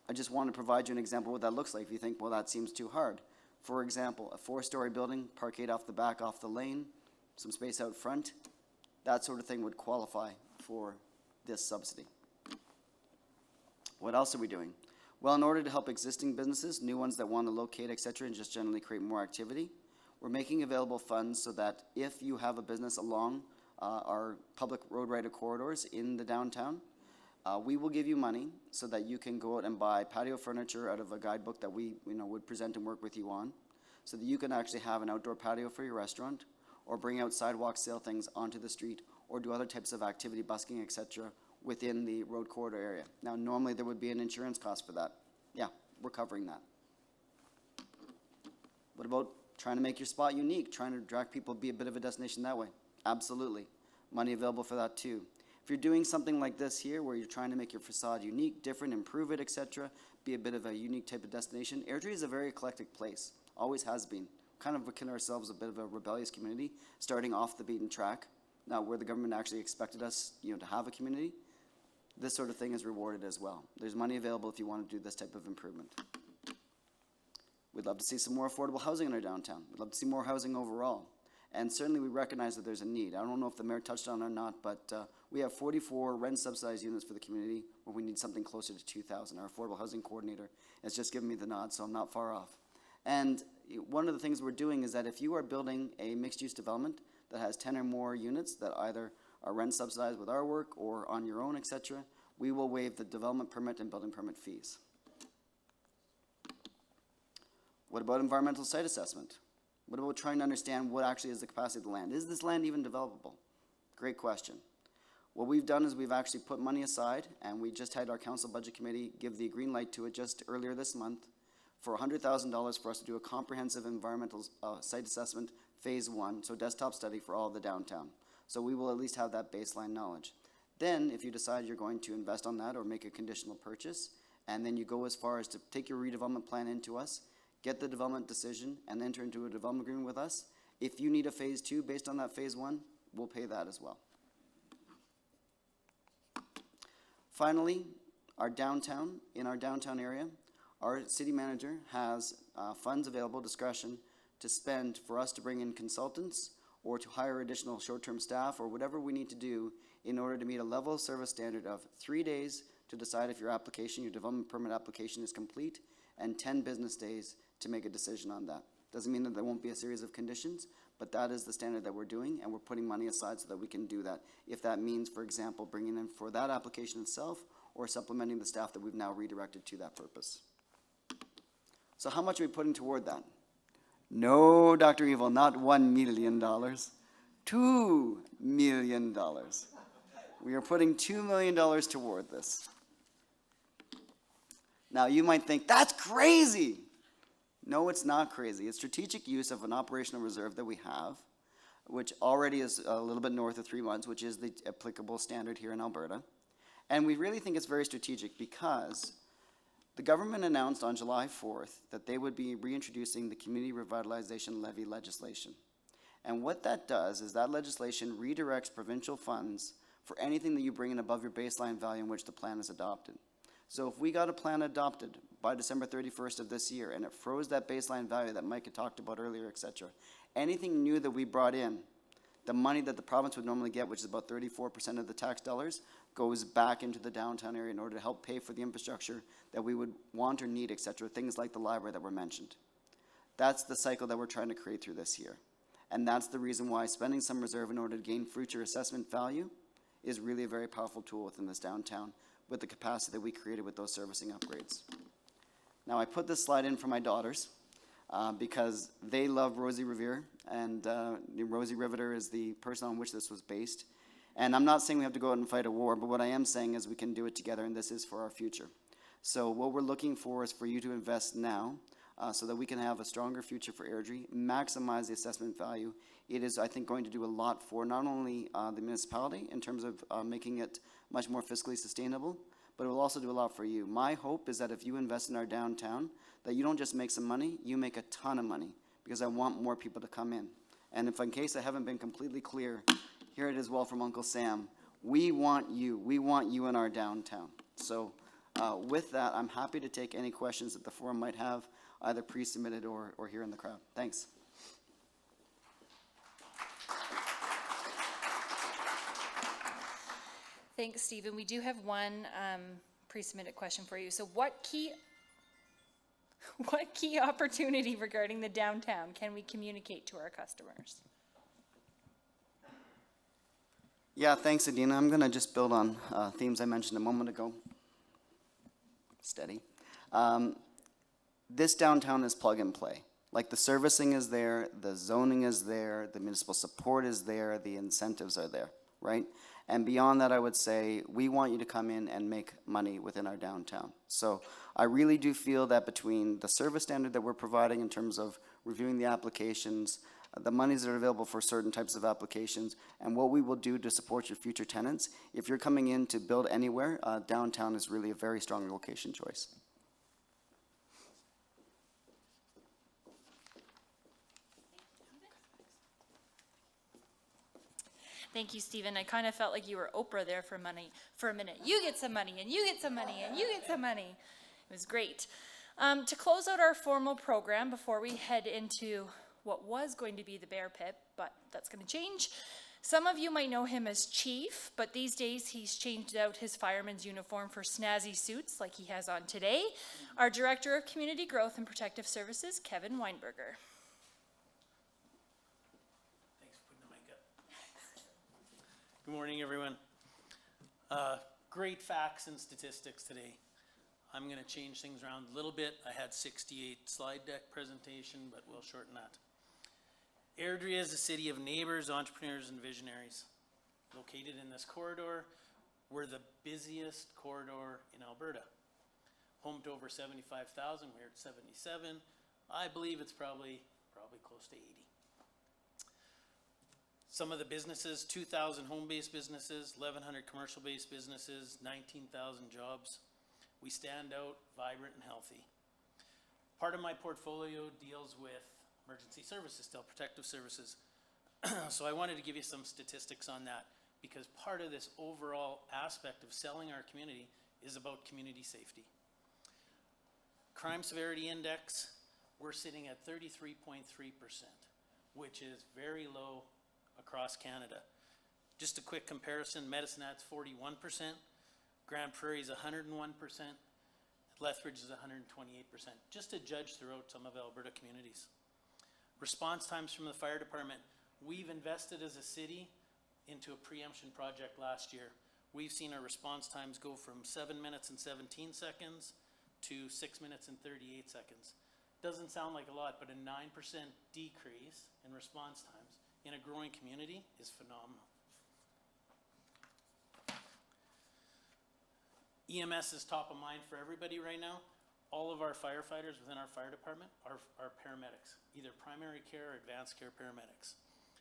I just want to provide you an example of what that looks like if you think, well, that seems too hard. For example, a 4-story building, parkade off the back, off the lane, some space out front, that sort of thing would qualify for this subsidy. What else are we doing? Well, in order to help existing businesses, new ones that want to locate, etc., and just generally create more activity, we're making available funds so that if you have a business along our public road right-of corridors in the downtown, we will give you money so that you can go out and buy patio furniture out of a guidebook that we would present and work with you on, so that you can actually have an outdoor patio for your restaurant, or bring out sidewalk sale things onto the street, or do other types of activity, busking, etc., within the road corridor area. Now, normally there would be an insurance cost for that. Yeah, we're covering that. What about trying to make your spot unique, trying to attract people, be a bit of a destination that way? Absolutely. Money available for that too. If you're doing something like this here, where you're trying to make your facade unique, different, improve it, etc., be a bit of a unique type of destination, Airdrie is a very eclectic place, always has been. Kind of akin ourselves a bit of a rebellious community, starting off the beaten track, now where the government actually expected us, to have a community. This sort of thing is rewarded as well. There's money available if you want to do this type of improvement. We'd love to see some more affordable housing in our downtown. We'd love to see more housing overall. And certainly we recognize that there's a need. I don't know if the mayor touched on it or not, but we have 44 rent subsidized units for the community where we need something closer to 2,000. Our affordable housing coordinator has just given me the nod, so I'm not far off. And one of the things we're doing is that if you are building a mixed-use development that has 10 or more units that either are rent subsidized with our work or on your own, etc., we will waive the development permit and building permit fees. What about environmental site assessment? What about trying to understand what actually is the capacity of the land? Is this land even developable? Great question. What we've done is we've actually put money aside, and we just had our council budget committee give the green light to it just earlier this month for $100,000 for us to do a comprehensive environmental site assessment phase 1, so desktop study for all of the downtown. So we will at least have that baseline knowledge. Then, if you decide you're going to invest on that or make a conditional purchase, and then you go as far as to take your redevelopment plan into us, get the development decision, and enter into a development agreement with us, if you need a phase 2 based on that phase 1, we'll pay that as well. Finally, in our downtown area, our city manager has funds available, discretion, to spend for us to bring in consultants or to hire additional short-term staff or whatever we need to do in order to meet a level of service standard of 3 days to decide if your application, your development permit application is complete, and 10 business days to make a decision on that. Doesn't mean that there won't be a series of conditions, but that is the standard that we're doing, and we're putting money aside so that we can do that. If that means, for example, bringing in for that application itself or supplementing the staff that we've now redirected to that purpose. So how much are we putting toward that? No, Dr. Evil, not $1 million, $2 million. We are putting $2 million toward this. Now, you might think, that's crazy. No, it's not crazy. It's strategic use of an operational reserve that we have, which already is a little bit north of 3 months, which is the applicable standard here in Alberta. And we really think it's very strategic because the government announced on July 4th that they would be reintroducing the Community Revitalization Levy legislation. And what that does is that legislation redirects provincial funds for anything that you bring in above your baseline value in which the plan is adopted. So if we got a plan adopted by December 31st of this year and it froze that baseline value that Mike had talked about earlier, etc., anything new that we brought in, the money that the province would normally get, which is about 34% of the tax dollars, goes back into the downtown area in order to help pay for the infrastructure that we would want or need, etc., things like the library that were mentioned. That's the cycle that we're trying to create through this year. And that's the reason why spending some reserve in order to gain future assessment value is really a very powerful tool within this downtown with the capacity that we created with those servicing upgrades. Now, I put this slide in for my daughters because they love Rosie Revere, and Rosie Riveter is the person on which this was based. And I'm not saying we have to go out and fight a war, but what I am saying is we can do it together, and this is for our future. So what we're looking for is for you to invest now so that we can have a stronger future for Airdrie, maximize the assessment value. It is, I think, going to do a lot for not only the municipality in terms of making it much more fiscally sustainable, but it will also do a lot for you. My hope is that if you invest in our downtown, that you don't just make some money, you make a ton of money, because I want more people to come in. And if in case I haven't been completely clear, here it is well from Uncle Sam. We want you in our downtown. So with that, I'm happy to take any questions that the forum might have, either pre-submitted or here in the crowd. Thanks. Thanks, Stephen. We do have one pre-submitted question for you. So what key opportunity regarding the downtown can we communicate to our customers? Yeah, thanks, Adina. I'm going to just build on themes I mentioned a moment ago. Steady. This downtown is plug and play. Like the servicing is there, the zoning is there, the municipal support is there, the incentives are there, right? And beyond that, I would say we want you to come in and make money within our downtown. So I really do feel that between the service standard that we're providing in terms of reviewing the applications, the monies that are available for certain types of applications, and what we will do to support your future tenants, if you're coming in to build anywhere, downtown is really a very strong location choice. Thank you, Stephen. I kind of felt like you were Oprah there for a minute. You get some money, and you get some money, and you get some money. It was great. To close out our formal program before we head into what was going to be the bear pit, but that's going to change. Some of you might know him as Chief, but these days he's changed out his fireman's uniform for snazzy suits like he has on today. Our Director of Community Growth and Protective Services, Kevin Weinberger. Good morning, everyone. Great facts and statistics today. I'm going to change things around a little bit. I had 68 slide deck presentation, but we'll shorten that. Airdrie is a city of neighbors, entrepreneurs, and visionaries. located in this corridor. We're the busiest corridor in Alberta. Home to over 75,000, we're at 77. I believe it's probably close to 80. Some of the businesses, 2,000 home-based businesses, 1,100 commercial-based businesses, 19,000 jobs. We stand out, vibrant and healthy. Part of my portfolio deals with emergency services, still protective services. So I wanted to give you some statistics on that, because part of this overall aspect of selling our community is about community safety. Crime severity index, we're sitting at 33.3%, which is very low across Canada. Just a quick comparison, Medicine's 41%, Grand Prairie's 101%, Lethbridge is 128%, just to judge throughout some of Alberta communities. Response times from the fire department, we've invested as a city into a preemption project last year. We've seen our response times go from 7 minutes and 17 seconds to 6 minutes and 38 seconds. Doesn't sound like a lot, but a 9% decrease in response times in a growing community is phenomenal. EMS is top of mind for everybody right now. All of our firefighters within our fire department are paramedics, either primary care or advanced care paramedics.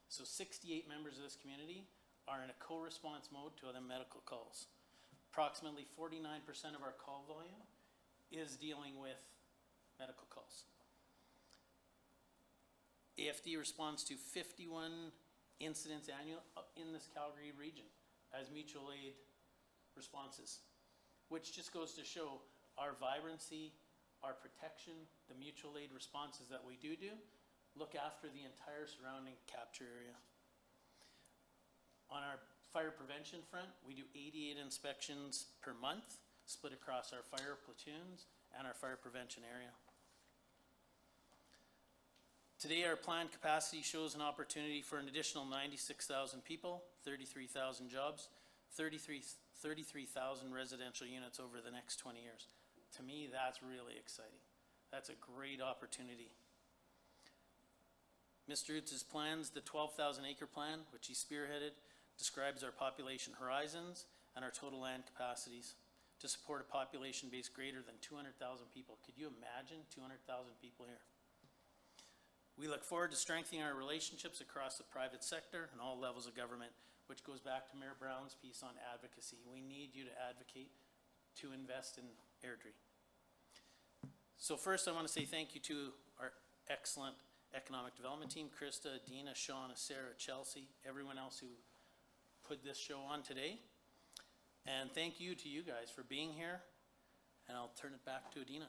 So 68 members of this community are in a co-response mode to other medical calls. Approximately 49% of our call volume is dealing with medical calls. AFD responds to 51 incidents annual in this Calgary region as mutual aid responses, which just goes to show our vibrancy, our protection, the mutual aid responses that we do look after the entire surrounding capture area. On our fire prevention front, we do 88 inspections per month, split across our fire platoons and our fire prevention area. Today, our planned capacity shows an opportunity for an additional 96,000 people, 33,000 jobs, 33,000 residential units over the next 20 years. To me, that's really exciting. That's a great opportunity. Mr. Utz's plans, the 12,000 acre plan, which he spearheaded, describes our population horizons and our total land capacities to support a population base greater than 200,000 people. Could you imagine 200,000 people here? We look forward to strengthening our relationships across the private sector and all levels of government, which goes back to Mayor Brown's piece on advocacy. We need you to advocate to invest in Airdrie. So first, I want to say thank you to our excellent economic development team, Krista, Dina, Shauna, Sarah, Chelsea, everyone else who put this show on today. And thank you to you guys for being here. And I'll turn it back to Adina.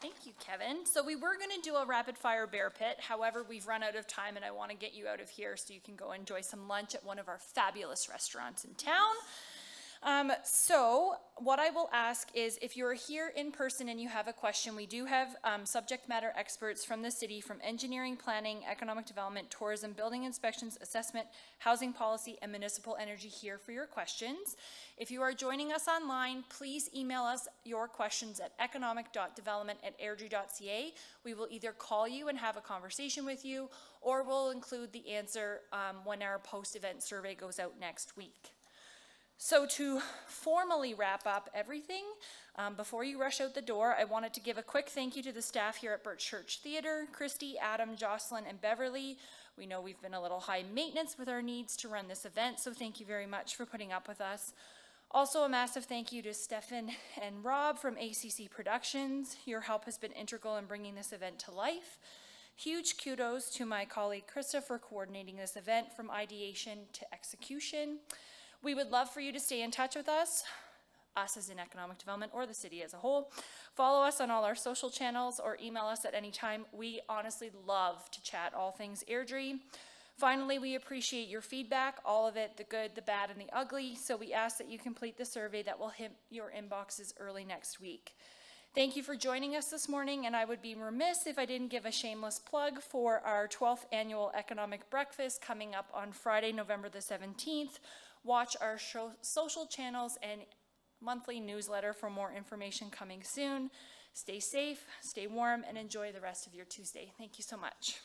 Thank you, Kevin. So we were going to do a rapid fire bear pit. However, we've run out of time and I want to get you out of here so you can go enjoy some lunch at one of our fabulous restaurants in town. So what I will ask is if you're here in person and you have a question, we do have subject matter experts from the city, from engineering, planning, economic development, tourism, building inspections, assessment, housing policy, and municipal energy here for your questions. If you are joining us online, please email us your questions at economic.development@airdrie.ca. We will either call you and have a conversation with you, or we'll include the answer when our post-event survey goes out next week. So to formally wrap up everything, before you rush out the door, I wanted to give a quick thank you to the staff here at Bert Church Theatre, Christy, Adam, Jocelyn, and Beverly. We know we've been a little high maintenance with our needs to run this event, so thank you very much for putting up with us. Also, a massive thank you to Stefan and Rob from ACC Productions. Your help has been integral in bringing this event to life. Huge kudos to my colleague Krista for coordinating this event from ideation to execution. We would love for you to stay in touch with us as in economic development or the city as a whole. Follow us on all our social channels or email us at any time. We honestly love to chat all things Airdrie. Finally, we appreciate your feedback, all of it, the good, the bad, and the ugly. So we ask that you complete the survey that will hit your inboxes early next week. Thank you for joining us this morning, and I would be remiss if I didn't give a shameless plug for our 12th annual economic breakfast coming up on Friday, November the 17th. Watch our social channels and monthly newsletter for more information coming soon. Stay safe, stay warm, and enjoy the rest of your Tuesday. Thank you so much.